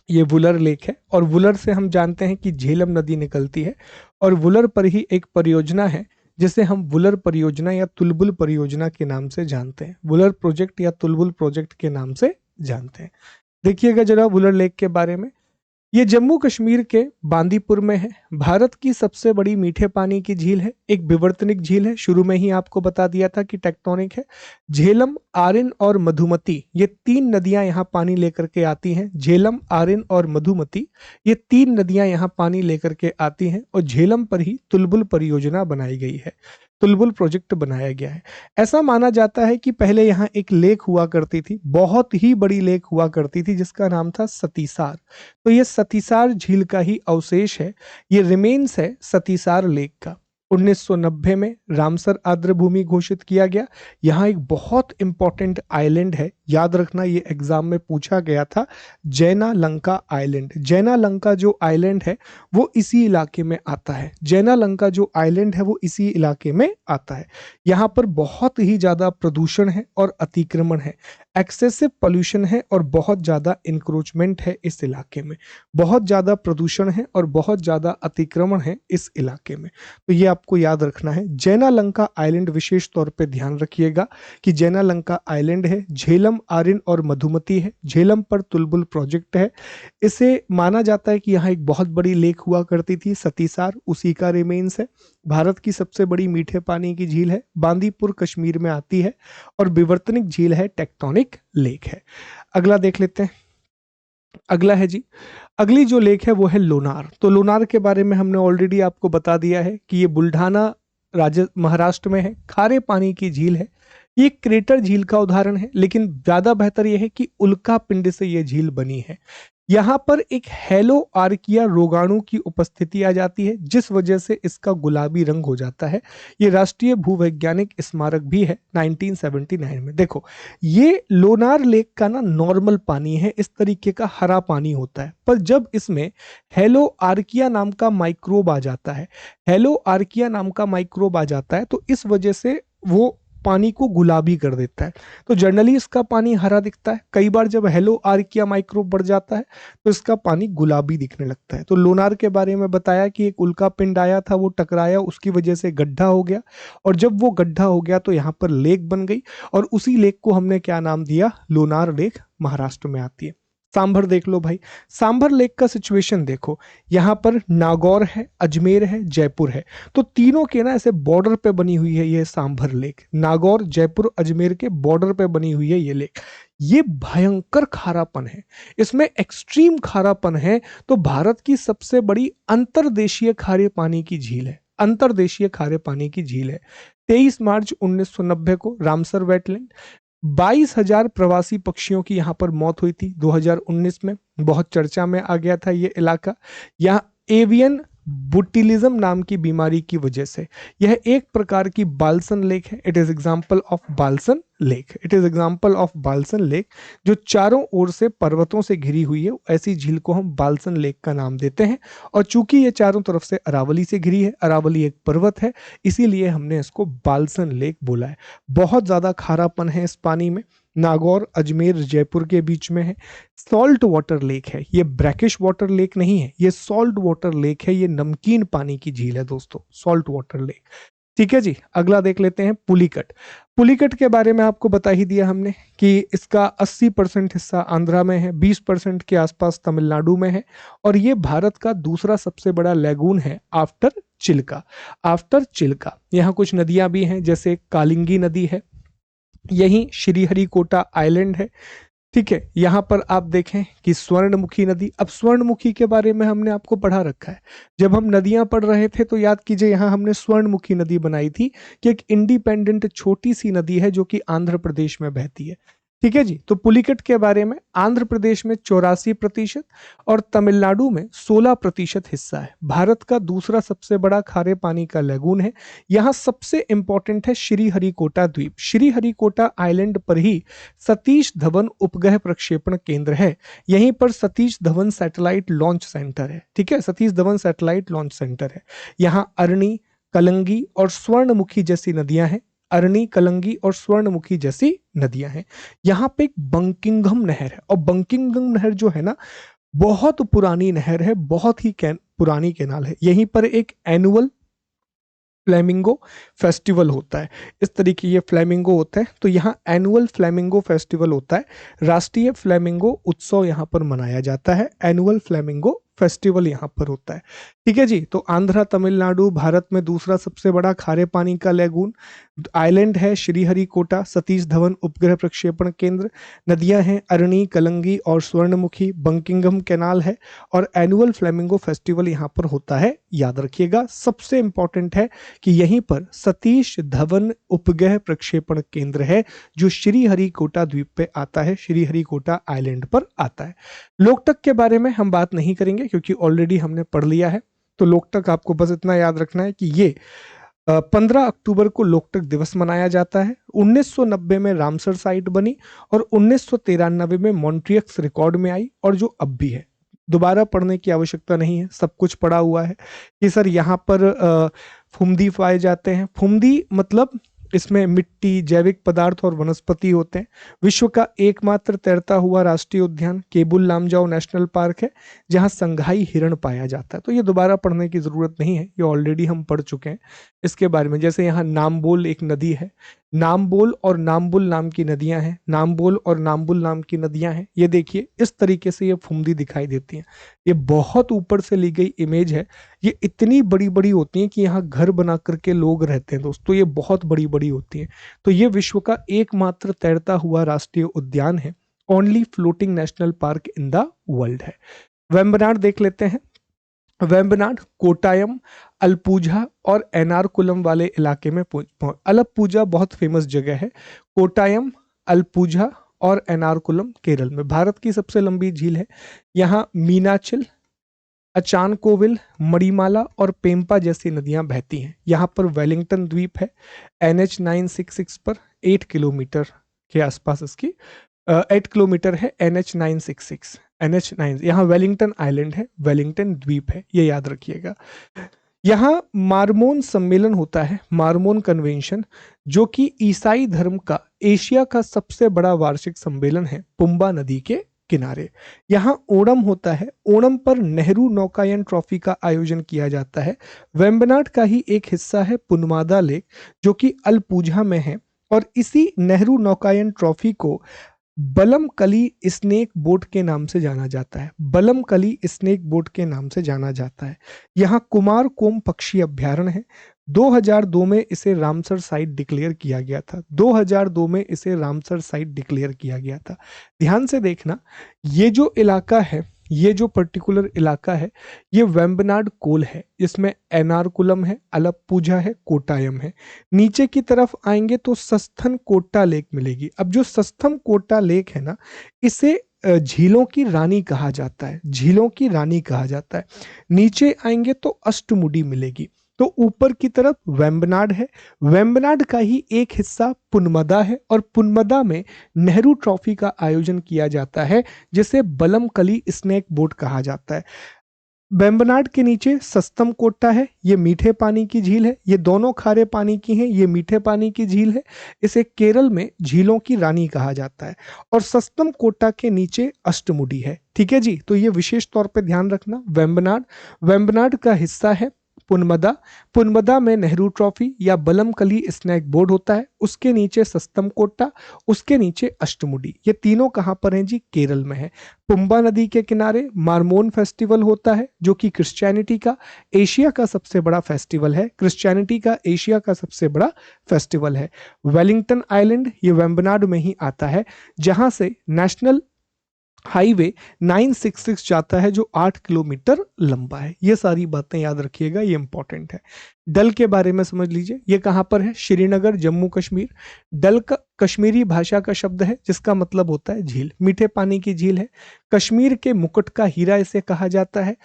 ये वुलर लेक है, और वुलर से हम जानते हैं कि झेलम नदी निकलती है, और वुलर पर ही एक परियोजना है जिसे हम वुलर परियोजना या तुलबुल परियोजना के नाम से जानते हैं। वुलर प्रोजेक्ट या तुलबुल प्रोजेक्ट के नाम से जानते हैं। देखिएगा जरा वुलर लेक के बारे में। ये जम्मू कश्मीर के बांदीपुर में है। भारत की सबसे बड़ी मीठे पानी की झील है, एक विवर्तनिक झील है। शुरू में ही आपको बता दिया था कि टेक्टोनिक है। झेलम, आरिन और मधुमती, ये 3 नदियां यहाँ पानी लेकर के आती हैं। झेलम, आरिन और मधुमती, ये 3 नदियां यहाँ पानी लेकर के आती हैं, और झेलम पर ही तुलबुल परियोजना बनाई गई है, तुलबुल प्रोजेक्ट बनाया गया है। ऐसा माना जाता है कि पहले यहाँ एक लेक हुआ करती थी, बहुत ही बड़ी लेक हुआ करती थी, जिसका नाम था सतीसार। तो ये सतीसार झील का ही अवशेष है, ये रिमेन्स है सतीसार लेक का। 1990 में रामसर आर्द्र भूमि घोषित किया गया। यहाँ एक बहुत इंपॉर्टेंट आइलैंड है, याद रखना, ये एग्जाम में पूछा गया था, जैना लंका आइलैंड। जैना लंका जो आइलैंड है वो इसी इलाके में आता है। जैना लंका जो आइलैंड है वो इसी इलाके में आता है। यहाँ पर बहुत ही ज्यादा प्रदूषण है और अतिक्रमण है, एक्सेसिव पॉल्यूशन है और बहुत ज्यादा इंक्रोचमेंट है इस इलाके में। बहुत ज्यादा प्रदूषण है और बहुत ज्यादा अतिक्रमण है इस इलाके में। तो ये आपको याद रखना है। जैना लंका आइलैंड विशेष तौर पे ध्यान रखिएगा कि जैना लंका आइलैंड है, झेलम, आर्यन और मधुमती है। झेलम पर तुलबुल प्रोजेक्ट है। इसे माना जाता है कि यहाँ एक बहुत बड़ी लेक हुआ करती थी, सतीसार, उसी का रिमेन्स है। भारत की सबसे बड़ी मीठे पानी की झील है, बांदीपुर कश्मीर में आती है और विवर्तनिक झील है, टेक्टोनिक लेक है। अगला देख लेते हैं। अगला है जी, अगली जो लेक है वो है लोनार। तो लोनार के बारे में हमने ऑलरेडी आपको बता दिया है कि ये बुल्ढाना महाराष्ट्र में है, खारे पानी की झील है। ये क्रेटर झील का उदाहरण है, लेकिन ज्यादा बेहतर यह है कि उल्का पिंड से यह झील बनी है। यहाँ पर एक हेलो आर्किया रोगाणु की उपस्थिति आ जाती है, जिस वजह से इसका गुलाबी रंग हो जाता है। ये राष्ट्रीय भूवैज्ञानिक स्मारक भी है 1979 में। देखो, ये लोनार लेक का ना नॉर्मल पानी है, इस तरीके का हरा पानी होता है, पर जब इसमें हेलो आर्किया नाम का माइक्रोब आ जाता है, हेलो आर्किया नाम का माइक्रोब आ जाता है, तो इस वजह से वो पानी को गुलाबी कर देता है। तो जनरली इसका पानी हरा दिखता है, कई बार जब हेलो आर्किया माइक्रोब बढ़ जाता है तो इसका पानी गुलाबी दिखने लगता है। तो लोनार के बारे में बताया कि एक उल्का पिंड आया था, वो टकराया, उसकी वजह से गड्ढा हो गया, और जब वो गड्ढा हो गया तो यहाँ पर लेक बन गई, और उसी लेक को हमने क्या नाम दिया, लोनार लेक, महाराष्ट्र में आती है। सांभर देख लो भाई, सांभर लेक का सिचुएशन देखो, यहाँ पर नागौर है, अजमेर है, जयपुर है, तो तीनों के ना ऐसे बॉर्डर पे बनी हुई है ये सांभर लेक। नागौर, जयपुर, अजमेर के बॉर्डर पे बनी हुई है ये लेक। ये भयंकर खारापन है, इसमें एक्सट्रीम खारापन है। तो भारत की सबसे बड़ी अंतर्देशीय खारे पानी की झील है, अंतर्देशीय खारे पानी की झील है। 23 मार्च 1990 को रामसर वेटलैंड, 22,000 प्रवासी पक्षियों की यहाँ पर मौत हुई थी 2019 में। बहुत चर्चा में आ गया था ये इलाका। यहाँ एवियन बुटिलिज्म नाम की बीमारी की वजह से, यह एक प्रकार की बाल्सन लेक है। It is example of bolson lake, it is example of bolson lake, जो चारों ओर से पर्वतों से घिरी हुई है। ऐसी झील को हम बाल्सन लेक का नाम देते हैं। और चूंकि ये चारों तरफ से अरावली से घिरी है, अरावली एक पर्वत है, इसीलिए हमने इसको बाल्सन लेक बोला है। बहुत ज्यादा खारापन है इस पानी में। नागौर, अजमेर, जयपुर के बीच में है। सॉल्ट वाटर लेक है ये, ब्रैकिश वाटर लेक नहीं है, ये सॉल्ट वाटर लेक है, ये नमकीन पानी की झील है दोस्तों, सॉल्ट वाटर लेक। ठीक है जी, अगला देख लेते हैं पुलिकट। पुलिकट के बारे में आपको बता ही दिया हमने कि इसका 80% हिस्सा आंध्रा में है, 20% के आसपास तमिलनाडु में है, और ये भारत का दूसरा सबसे बड़ा लैगून है आफ्टर चिल्का। आफ्टर चिल्का यहाँ कुछ नदियां भी हैं, जैसे कालिंगी नदी है, यही श्रीहरिकोटा आइलैंड है। ठीक है, यहां पर आप देखें कि स्वर्णमुखी नदी, अब स्वर्णमुखी के बारे में हमने आपको पढ़ा रखा है, जब हम नदियां पढ़ रहे थे तो याद कीजिए, यहां हमने स्वर्णमुखी नदी बनाई थी कि एक इंडिपेंडेंट छोटी सी नदी है जो कि आंध्र प्रदेश में बहती है। ठीक है जी, तो पुलिकट के बारे में, आंध्र प्रदेश में 84% और तमिलनाडु में 16% हिस्सा है। भारत का दूसरा सबसे बड़ा खारे पानी का लैगून है। यहाँ सबसे इंपॉर्टेंट है श्रीहरिकोटा द्वीप। श्रीहरिकोटा आइलैंड पर ही सतीश धवन उपग्रह प्रक्षेपण केंद्र है। यहीं पर Satish Dhawan satellite launch centre है। ठीक है, Satish Dhawan satellite launch centre है। यहाँ अरणी, कलंगी और स्वर्णमुखी जैसी नदियां हैं। अरणी, कलंगी और स्वर्णमुखी जैसी नदियां हैं। यहाँ पे एक बंकिंघम नहर है, और बंकिंघम नहर जो है ना, बहुत पुरानी नहर है, बहुत ही पुरानी कैनाल है। यहीं पर एक एनुअल फ्लैमिंगो फेस्टिवल होता है। इस तरीके ये फ्लैमिंगो होता है, तो यहाँ एनुअल फ्लैमिंगो फेस्टिवल होता है। राष्ट्रीय फ्लैमिंगो उत्सव यहाँ पर मनाया जाता है, एनुअल फ्लैमिंगो फेस्टिवल यहाँ पर होता है। ठीक है जी, तो आंध्रा, तमिलनाडु, भारत में दूसरा सबसे बड़ा खारे पानी का लैगून आइलैंड है श्रीहरिकोटा, सतीश धवन उपग्रह प्रक्षेपण केंद्र। नदियां हैं अरणी, कलंगी और स्वर्णमुखी, बंकिंघम कैनाल है, और एनुअल फ्लैमिंगो फेस्टिवल यहाँ पर होता है। याद रखिएगा, सबसे इंपॉर्टेंट है कि यहीं पर सतीश धवन उपग्रह प्रक्षेपण केंद्र है, जो श्रीहरिकोटा द्वीप पे आता है, श्रीहरिकोटा आइलैंड पर आता है। लोकटक के बारे में हम बात नहीं करेंगे क्योंकि ऑलरेडी हमने पढ़ लिया है। तो लोकटक आपको बस इतना याद रखना है कि ये 15 अक्टूबर को लोकतक दिवस मनाया जाता है। 1990 में रामसर साइट बनी और 1993 में मॉन्ट्रियक्स रिकॉर्ड में आई और जो अब भी है। दोबारा पढ़ने की आवश्यकता नहीं है, सब कुछ पढ़ा हुआ है कि सर यहाँ पर फुम्दी पाए जाते हैं। फुम्दी मतलब इसमें मिट्टी, जैविक पदार्थ और वनस्पति होते हैं। विश्व का एकमात्र तैरता हुआ राष्ट्रीय उद्यान केबुल लामजाओ नेशनल पार्क है, जहां संघाई हिरण पाया जाता है। तो ये दोबारा पढ़ने की जरूरत नहीं है, ये ऑलरेडी हम पढ़ चुके हैं इसके बारे में। जैसे यहाँ नामबोल एक नदी है, नामबोल और नामबुल नाम की नदियां हैं, नामबोल और नामबुल नाम की नदियां हैं। ये देखिए इस तरीके से ये फुम्दी दिखाई देती हैं। ये बहुत ऊपर से ली गई इमेज है। ये इतनी बड़ी बड़ी होती हैं कि यहाँ घर बना करके लोग रहते हैं दोस्तों, ये बहुत बड़ी बड़ी होती हैं। तो ये विश्व का एकमात्र तैरता हुआ राष्ट्रीय उद्यान है, only floating national park in the world है। वेम्बनाड देख लेते हैं। वेम्बनाड कोटायम, अलपुझा और एर्नाकुलम वाले इलाके में अलपुझा बहुत फेमस जगह है। कोटायम, अलपुझा और एर्नाकुलम केरल में। भारत की सबसे लंबी झील है। यहाँ मीनाचिल, अचानकोविल, मणिमाला और पेम्पा जैसी नदियां बहती हैं। यहाँ पर वेलिंगटन द्वीप है, NH 966 पर 8 किलोमीटर के आसपास इसकी 8 किलोमीटर है NH 966। NH9 यहाँ वेलिंगटन आइलैंड है, वेलिंगटन द्वीप है, ये याद रखिएगा। यहाँ मार्मोन सम्मेलन होता है, मार्मोन कन्वेंशन, जो कि ईसाई धर्म का एशिया का सबसे बड़ा वार्षिक सम्मेलन है, पुम्बा नदी के किनारे। यहाँ ओणम होता है, ओणम पर नेहरू नौकायन ट्रॉफी का आयोजन किया जाता है। वेम्बनाड का ही एक हिस्सा है पुनमादा लेक, जो कि अलपुझा में है, और इसी नेहरू नौकायन ट्रॉफी को बलमकली स्नेक बोट के नाम से जाना जाता है। बलमकली स्नेक बोट के नाम से जाना जाता है। यहाँ कुमार कोम पक्षी अभ्यारण्य है। 2002 में इसे रामसर साइट डिक्लेयर किया गया था। 2002 में इसे रामसर साइट डिक्लेयर किया गया था। ध्यान से देखना, ये जो इलाका है, ये जो पर्टिकुलर इलाका है, ये वेम्बनाड कोल है, इसमें एर्नाकुलम है, अलपुझा है, कोटायम है। नीचे की तरफ आएंगे तो सस्थन कोट्टा लेक मिलेगी। अब जो सस्थम कोट्टा लेक है ना, इसे झीलों की रानी कहा जाता है, झीलों की रानी कहा जाता है। नीचे आएंगे तो अष्टमुडी मिलेगी। तो ऊपर की तरफ वेम्बनाड है, वेम्बनाड का ही एक हिस्सा पुनमदा है, और पुनमदा में नेहरू ट्रॉफी का आयोजन किया जाता है, जिसे बलमकली स्नेक बोट कहा जाता है। वेम्बनाड के नीचे सस्तम कोट्टा है, ये मीठे पानी की झील है। ये दोनों खारे पानी की हैं, ये मीठे पानी की झील है। इसे केरल में झीलों की रानी कहा जाता है। और सस्तम कोट्टा के नीचे अष्टमुडी है। ठीक है जी, तो ये विशेष तौर पे ध्यान रखना। वेम्बनाड, वेम्बनाड का हिस्सा है पुनमदा, पुनमदा में नेहरू ट्रॉफी या बलमकली स्नैक बोर्ड होता है। उसके नीचे सस्तम कोट्टा, उसके नीचे अष्टमुडी। ये तीनों कहां पर हैं जी? केरल में है। पुम्बा नदी के किनारे मार्मोन फेस्टिवल होता है, जो कि क्रिश्चियनिटी का एशिया का सबसे बड़ा फेस्टिवल है। क्रिश्चियनिटी का एशिया का सबसे बड़ा फेस्टिवल है। वेलिंगटन आइलैंड ये वेम्बनाड में ही आता है, जहां से नेशनल हाईवे 966 जाता है, जो 8 किलोमीटर लंबा है। ये सारी बातें याद रखिएगा, ये इंपॉर्टेंट है। डल के बारे में समझ लीजिए, ये कहां पर है? श्रीनगर, जम्मू कश्मीर। डल का कश्मीरी भाषा का शब्द है, जिसका मतलब होता है झील, मीठे पानी की झील है। कश्मीर के मुकुट का हीरा इसे कहा जाता है।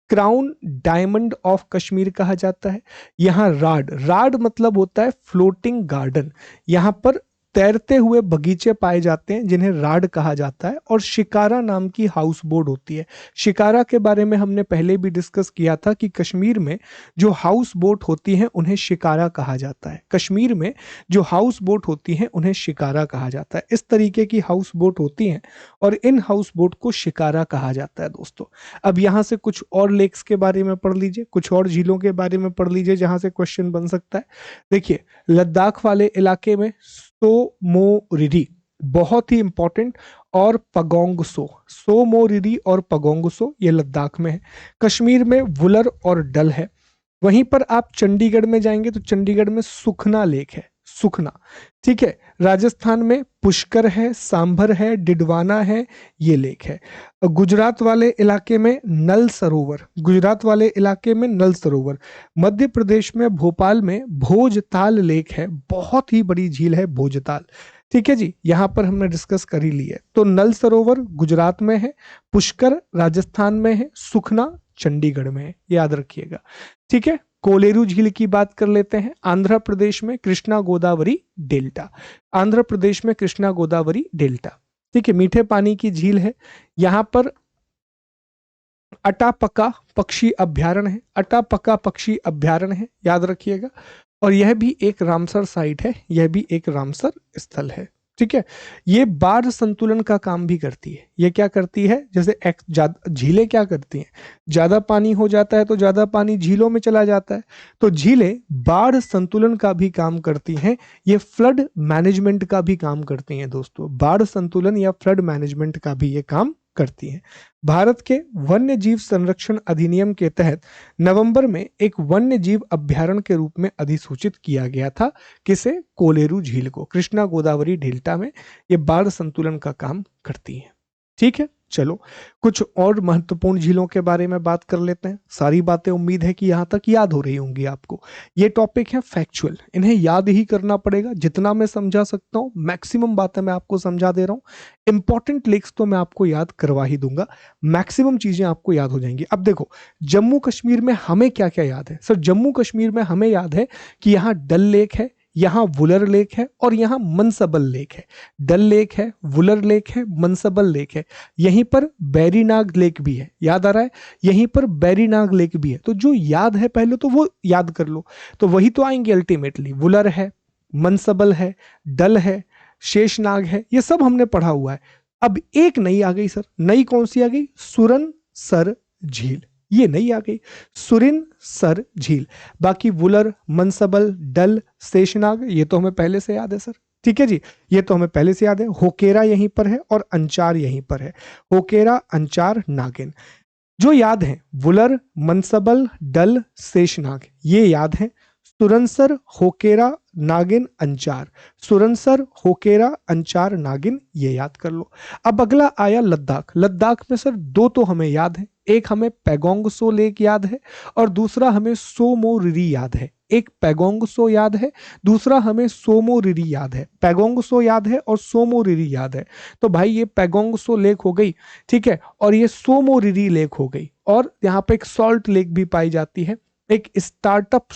क्राउन डायमंड ऑफ कश्मीर कहा जाता है। यहाँ राड, राड मतलब होता है फ्लोटिंग गार्डन। यहाँ पर तैरते हुए बगीचे पाए जाते हैं, जिन्हें राड कहा जाता है। और शिकारा नाम की हाउस बोट होती है। शिकारा के बारे में हमने पहले भी डिस्कस किया था कि कश्मीर में जो हाउस बोट होती हैं उन्हें शिकारा कहा जाता है। कश्मीर में जो हाउस बोट होती हैं उन्हें शिकारा कहा जाता है। इस तरीके की हाउस बोट होती हैं और इन हाउस बोट को शिकारा कहा जाता है दोस्तों। अब यहाँ से कुछ और लेक्स के बारे में पढ़ लीजिए, कुछ और झीलों के बारे में पढ़ लीजिए, जहां से क्वेश्चन बन सकता है। देखिए, लद्दाख वाले इलाके में सोमोरिरी बहुत ही इंपॉर्टेंट, और पगोंगसो, सोमोरिरी और पगोंगसो ये लद्दाख में है। कश्मीर में वुलर और डल है। वहीं पर आप चंडीगढ़ में जाएंगे तो चंडीगढ़ में सुखना लेक है, सुखना। ठीक है, राजस्थान में पुष्कर है, सांभर है, डिडवाना है, ये लेक है। गुजरात वाले इलाके में नल सरोवर, गुजरात वाले इलाके में नल सरोवर। मध्य प्रदेश में भोपाल में भोजताल लेक है, बहुत ही बड़ी झील है भोजताल। ठीक है जी, यहां पर हमने डिस्कस कर ही ली है। तो नल सरोवर गुजरात में है, पुष्कर राजस्थान में है, सुखना चंडीगढ़ में है, याद रखिएगा। ठीक है, कोलेरू झील की बात कर लेते हैं। आंध्र प्रदेश में कृष्णा गोदावरी डेल्टा, आंध्र प्रदेश में कृष्णा गोदावरी डेल्टा। ठीक है, मीठे पानी की झील है। यहां पर अटापका पक्षी अभ्यारण्य है, अटापका पक्षी अभ्यारण्य है, याद रखिएगा। और यह भी एक रामसर साइट है, यह भी एक रामसर स्थल है। ठीक है, ये बाढ़ संतुलन का काम भी करती है। ये क्या करती है, जैसे झीलें क्या करती हैं, ज्यादा पानी हो जाता है तो ज्यादा पानी झीलों में चला जाता है, तो झीलें बाढ़ संतुलन का भी काम करती हैं। ये फ्लड मैनेजमेंट का भी काम करती हैं दोस्तों, बाढ़ संतुलन या फ्लड मैनेजमेंट का भी ये काम करती हैं। भारत के वन्य जीव संरक्षण अधिनियम के तहत नवंबर में एक वन्य जीव अभ्यारण्य के रूप में अधिसूचित किया गया था। किसे, कोलेरू झील को। कृष्णा गोदावरी डेल्टा में ये बाढ़ संतुलन का काम करती है। ठीक है, चलो कुछ और महत्वपूर्ण झीलों के बारे में बात कर लेते हैं। सारी बातें उम्मीद है कि यहां तक याद हो रही होंगी आपको। ये टॉपिक है फैक्चुअल, इन्हें याद ही करना पड़ेगा। जितना मैं समझा सकता हूं मैक्सिमम बातें मैं आपको समझा दे रहा हूं। इंपॉर्टेंट लेक्स तो मैं आपको याद करवा ही दूंगा, मैक्सिमम चीजें आपको याद हो जाएंगी। अब देखो, जम्मू कश्मीर में हमें क्या क्या याद है। सर, जम्मू कश्मीर में हमें याद है कि यहाँ डल लेक है, यहाँ वुलर लेक है और यहाँ मनसबल लेक है। डल लेक है, वुलर लेक है, मनसबल लेक है। यहीं पर बैरीनाग लेक भी है, याद आ रहा है, यहीं पर बैरीनाग लेक भी है। तो जो याद है पहले तो वो याद कर लो, तो वही तो आएंगे अल्टीमेटली। वुलर है, मनसबल है, डल है, शेषनाग है, ये सब हमने पढ़ा हुआ है। अब एक नई आ गई सर, नई कौन सी आ गई, सुरनसर झील, ये नई आ गई, सुरिनसर झील। बाकी वुलर, मनसबल, डल, शेषनाग ये तो हमें पहले से याद है सर। ठीक है जी, ये तो हमें पहले से याद है। होकेरा यहीं पर है और अंचार यहीं पर है, होकेरा, अंचार, नागिन जो याद है। वुलर, मनसबल, डल, शेषनाग ये याद है। सुरनसर, होकेरा, नागिन, अंचार, सुरनसर, होकेरा, अंचार, नागिन ये याद कर लो। अब अगला आया लद्दाख। लद्दाख में सर दो तो हमें याद है, एक हमें पैगोंग सो लेक याद है और दूसरा हमें सोमो रिरी याद है। एक पैगोंग सो याद है, दूसरा हमें सोमो रिरी याद है। पैगोंग सो याद है और सोमो रिरी याद है। तो भाई ये पैगोंग सो लेक हो गई, ठीक है, और ये सोमो रिरी लेक हो गई। और यहाँ पे एक सॉल्ट लेक भी पाई जाती है, एक स्टार्टअप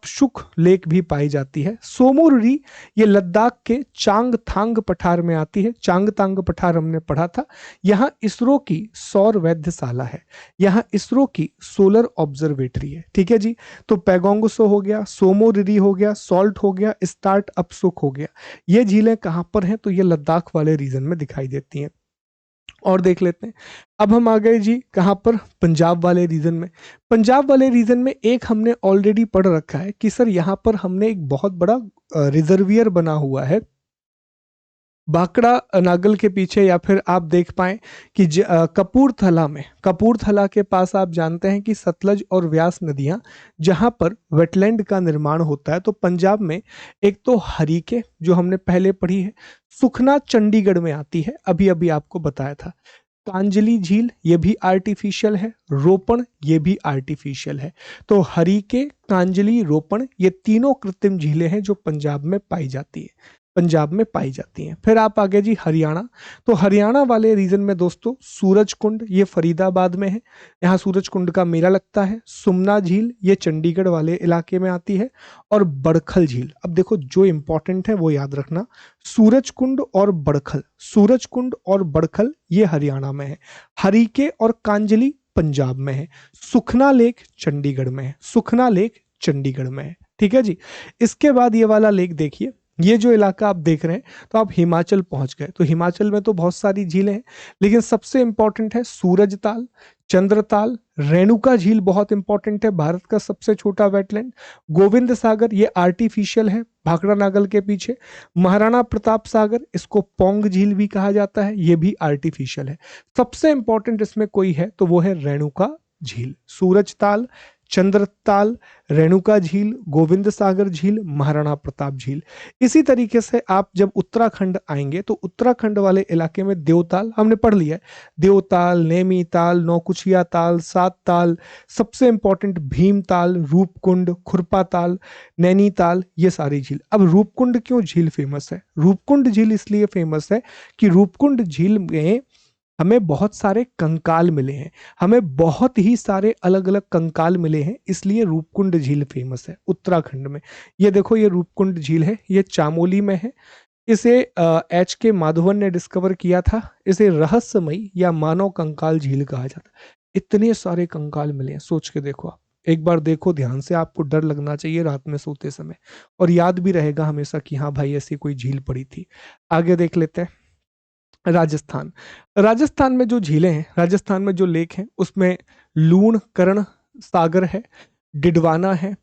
शुक लेक भी पाई जाती है। सोमोरिरी ये लद्दाख के चांगथांग पठार में आती है। चांगथांग पठार हमने पढ़ा था। यहाँ इसरो की सौर वैधशाला है, यहाँ इसरो की सोलर ऑब्जर्वेटरी है। ठीक है जी, तो पैगोंग सो हो गया, सोमोरिरी हो गया, सॉल्ट हो गया, स्टार्टअप शुक हो गया। ये झीलें कहाँ पर हैं, तो ये लद्दाख वाले रीजन में दिखाई देती हैं। और देख लेते हैं, अब हम आ गए जी कहां पर, पंजाब वाले रीजन में। पंजाब वाले रीजन में एक हमने ऑलरेडी पढ़ रखा है कि सर यहां पर हमने एक बहुत बड़ा रिजर्वियर बना हुआ है भाखड़ा नागल के पीछे, या फिर आप देख पाए कि कपूरथला के पास आप जानते हैं कि सतलज और व्यास नदियां जहां पर वेटलैंड का निर्माण होता है। तो पंजाब में एक तो हरीके जो हमने पहले पढ़ी है, सुखना चंडीगढ़ में आती है, अभी अभी आपको बताया था। कांजली झील ये भी आर्टिफिशियल है, रोपण ये भी आर्टिफिशियल है। तो हरीके, कांजली, रोपण ये तीनों कृत्रिम झीलें हैं जो पंजाब में पाई जाती है, पंजाब में पाई जाती हैं। फिर आप आगे जी हरियाणा। तो हरियाणा वाले रीजन में दोस्तों सूरज कुंड ये फरीदाबाद में है, यहाँ सूरज कुंड का मेला लगता है। सुमना झील ये चंडीगढ़ वाले इलाके में आती है। और बड़खल झील, अब देखो जो इंपॉर्टेंट है वो याद रखना, सूरज कुंड और बड़खल, सूरज कुंड और बड़खल ये हरियाणा में है। हरीके और कांजली पंजाब में है। सुखना लेक चंडीगढ़ में है, सुखना लेक चंडीगढ़ में है। ठीक है जी, इसके बाद ये वाला लेक देखिए, ये जो इलाका आप देख रहे हैं तो आप हिमाचल पहुंच गए। तो हिमाचल में तो बहुत सारी झीलें हैं, लेकिन सबसे इंपॉर्टेंट है सूरजताल, चंद्रताल, रेणुका झील बहुत इंपॉर्टेंट है, भारत का सबसे छोटा वेटलैंड। गोविंद सागर ये आर्टिफिशियल है भाखड़ा नागल के पीछे। महाराणा प्रताप सागर, इसको पोंग झील भी कहा जाता है, ये भी आर्टिफिशियल है। सबसे इंपॉर्टेंट इसमें कोई है तो वो है रेणुका झील। सूरजताल, चंद्रताल, रेणुका झील, गोविंद सागर झील, महाराणा प्रताप झील। इसी तरीके से आप जब उत्तराखंड आएंगे तो उत्तराखंड वाले इलाके में देवताल हमने पढ़ लिया है, देवताल, नैनीताल, नौकुचिया ताल, सात ताल, सबसे इंपॉर्टेंट भीमताल, रूपकुंड, खुरपाताल, नैनीताल, ये सारी झील। अब रूपकुंड क्यों झील फेमस है? रूपकुंड झील इसलिए फेमस है कि रूपकुंड झील में हमें बहुत सारे कंकाल मिले हैं, हमें बहुत ही सारे अलग अलग कंकाल मिले हैं, इसलिए रूपकुंड झील फेमस है उत्तराखंड में। ये देखो, ये रूपकुंड झील है, ये चामोली में है। इसे एच के माधवन ने डिस्कवर किया था। इसे रहस्यमयी या मानव कंकाल झील कहा जाता है। इतने सारे कंकाल मिले हैं, सोच के देखो आप, एक बार देखो ध्यान से, आपको डर लगना चाहिए रात में सोते समय, और याद भी रहेगा हमेशा कि हाँ भाई ऐसी कोई झील पड़ी थी। आगे देख लेते हैं राजस्थान। राजस्थान में जो झीलें हैं, राजस्थान में जो लेक हैं, उसमें लूण कर्ण सागर है, डिडवाना है,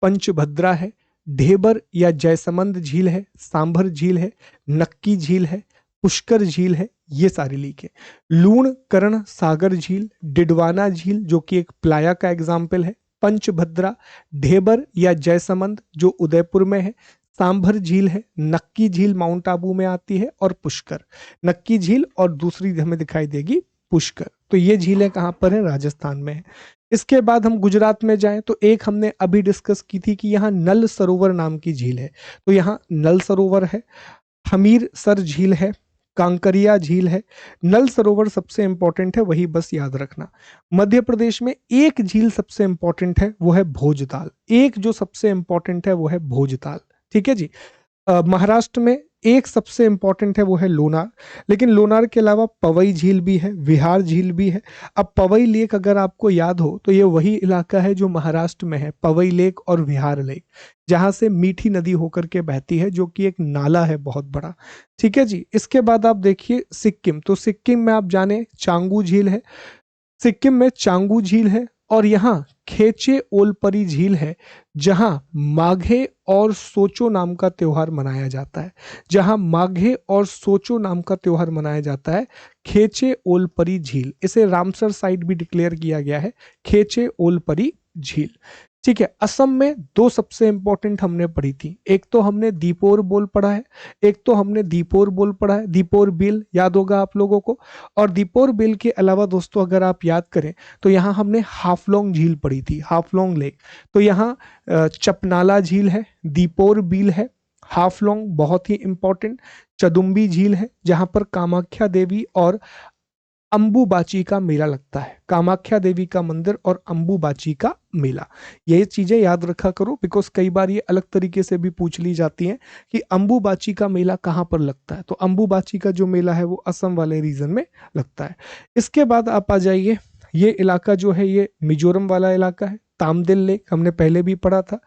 पंचभद्रा है, ढेबर या जयसमंद झील है, सांभर झील है, नक्की झील है, पुष्कर झील है। ये सारी लेक है। लूण कर्ण सागर झील, डिडवाना झील जो कि एक प्लाया का एग्जाम्पल है, पंचभद्रा, ढेबर या जयसमंद जो उदयपुर में है, सांभर झील है, नक्की झील माउंट आबू में आती है, और पुष्कर। नक्की झील और दूसरी हमें दिखाई देगी पुष्कर। तो ये झीलें कहाँ पर है? राजस्थान में है। इसके बाद हम गुजरात में जाएं तो एक हमने अभी डिस्कस की थी कि यहाँ नल सरोवर नाम की झील है, तो यहाँ नल सरोवर है। हमीरसर झील है, कांकरिया झील है। नल सरोवर सबसे इंपॉर्टेंट है, वही बस याद रखना। मध्य प्रदेश में एक झील सबसे इंपॉर्टेंट है, वो है भोजताल। एक जो सबसे इंपॉर्टेंट है वो है भोजताल, ठीक है जी। महाराष्ट्र में एक सबसे इंपॉर्टेंट है, वो है लोनार। लेकिन लोनार के अलावा पवई झील भी है, विहार झील भी है। अब पवई लेक अगर आपको याद हो तो ये वही इलाका है जो महाराष्ट्र में है, पवई लेक और विहार लेक, जहां से मीठी नदी होकर के बहती है, जो कि एक नाला है बहुत बड़ा, ठीक है जी। इसके बाद आप देखिए सिक्किम, तो सिक्किम में आप जाने चांगू झील है, सिक्किम में चांगू झील है, और यहाँ खेचे ओलपरी झील है, जहां माघे और सोचो नाम का त्योहार मनाया जाता है। जहां माघे और सोचो नाम का त्योहार मनाया जाता है, खेचे ओलपरी झील, इसे रामसर साइट भी डिक्लेयर किया गया है, खेचे ओलपरी झील, ठीक है। असम में दो सबसे इंपॉर्टेंट हमने पढ़ी थी, एक तो हमने दीपोर बोल पढ़ा है, एक तो हमने दीपोर बोल पढ़ा है, दीपोर बिल याद होगा आप लोगों को। और दीपोर बिल के अलावा दोस्तों अगर आप याद करें तो यहाँ हमने हाफलोंग झील पढ़ी थी, हाफलोंग लेक। तो यहाँ चपनाला झील है, दीपोर बिल है, हाफलोंग बहुत ही इंपॉर्टेंट, चदुम्बी झील है जहां पर कामाख्या देवी और अंबुबाची का मेला लगता है, कामाख्या देवी का मंदिर और अंबुबाची का मेला। ये चीजें याद रखा करो, बिकॉज कई बार ये अलग तरीके से भी पूछ ली जाती हैं कि अंबुबाची का मेला कहाँ पर लगता है। तो अंबुबाची का जो मेला है वो असम वाले रीजन में लगता है। इसके बाद आप आ जाइए, ये इलाका जो है ये मिजोरम वाला इलाका है, तामदिल लेक हमने पहले भी पढ़ा था।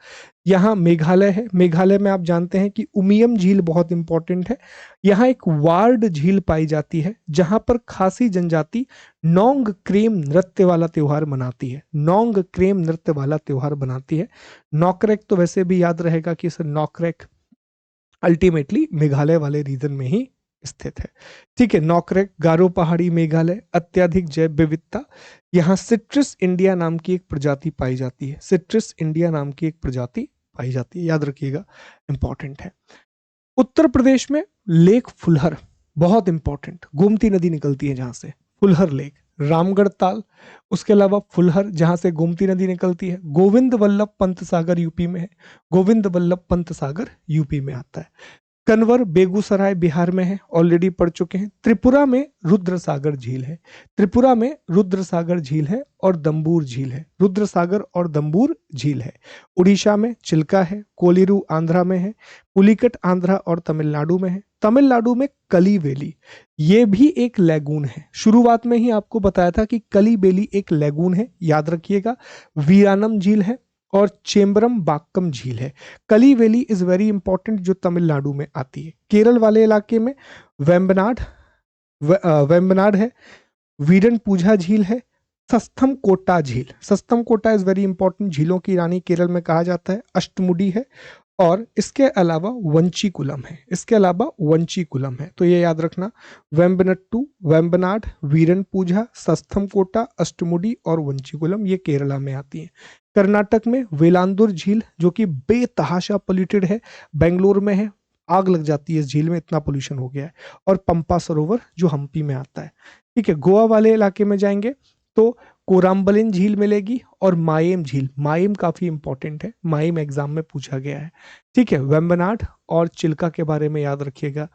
यहाँ मेघालय है, मेघालय में आप जानते हैं कि उमियम झील बहुत इंपॉर्टेंट है। यहाँ एक वार्ड झील पाई जाती है जहां पर खासी जनजाति नोंग क्रेम नृत्य वाला त्योहार मनाती है, नोंग क्रेम नृत्य वाला त्योहार मनाती है। नॉकरेक तो वैसे भी याद रहेगा कि सर नॉकरेक अल्टीमेटली मेघालय वाले रीजन में ही स्थित है, ठीक है। नॉकरेक, गारो पहाड़ी मेघालय, अत्यधिक जैव विविधता। यहाँ सिट्रस इंडिया नाम की एक प्रजाति पाई जाती है, सिट्रस इंडिया नाम की एक प्रजाति पाई जाती है, याद रखिएगा, इंपॉर्टेंट है। उत्तर प्रदेश में लेक फुलहर बहुत इंपॉर्टेंट, गोमती नदी निकलती है जहां से, फुलहर लेक, रामगढ़ ताल, उसके अलावा फुलहर जहां से गोमती नदी निकलती है। गोविंद वल्लभ पंत सागर यूपी में है, गोविंद वल्लभ पंत सागर यूपी में आता है। कन्वर बेगूसराय बिहार में है, ऑलरेडी पढ़ चुके हैं। त्रिपुरा में रुद्र सागर झील है, त्रिपुरा में रुद्र सागर झील है और दम्बूर झील है, रुद्र सागर और दम्बूर झील है। उड़ीसा में चिल्का है, कोलिरू आंध्रा में है, पुलिकट आंध्रा और तमिलनाडु में है। तमिलनाडु में कलीवेली, ये भी एक लैगून है, शुरुआत में ही आपको बताया था कि कलीबेली एक लैगून है, याद रखिएगा। वीरानम झील है और चेम्बरम बाक्कम झील है। कलीवेली इज वेरी इंपॉर्टेंट, जो तमिलनाडु में आती है। केरल वाले इलाके में वेम्बनाड, वेम्बनाड है, वीरन पूजा झील है, सस्थम कोटा झील, सस्थम कोटा इज वेरी इंपॉर्टेंट, झीलों की रानी केरल में कहा जाता है। अष्टमुडी है, और इसके अलावा वंचीकुलम है, इसके अलावा वंचीकुलम है, तो ये याद रखना। वेम्बनट्टू, वेम्बनाड, वीरन पूजा, सस्थम कोटा, अष्टमुडी और वंचीकुलम ये केरला में आती है। कर्नाटक में वेलांदुर झील जो कि बेतहाशा पोल्यूटेड है, बेंगलोर में है, आग लग जाती है इस झील में, इतना पोल्यूशन हो गया है। और पंपा सरोवर जो हम्पी में आता है, ठीक है। गोवा वाले इलाके में जाएंगे तो कोराम्बलिन झील मिलेगी और मायम झील, मायम काफी इंपॉर्टेंट है, मायम एग्जाम में पूछा गया है, ठीक है। वेम्बनाड और चिल्का के बारे में याद रखिएगा,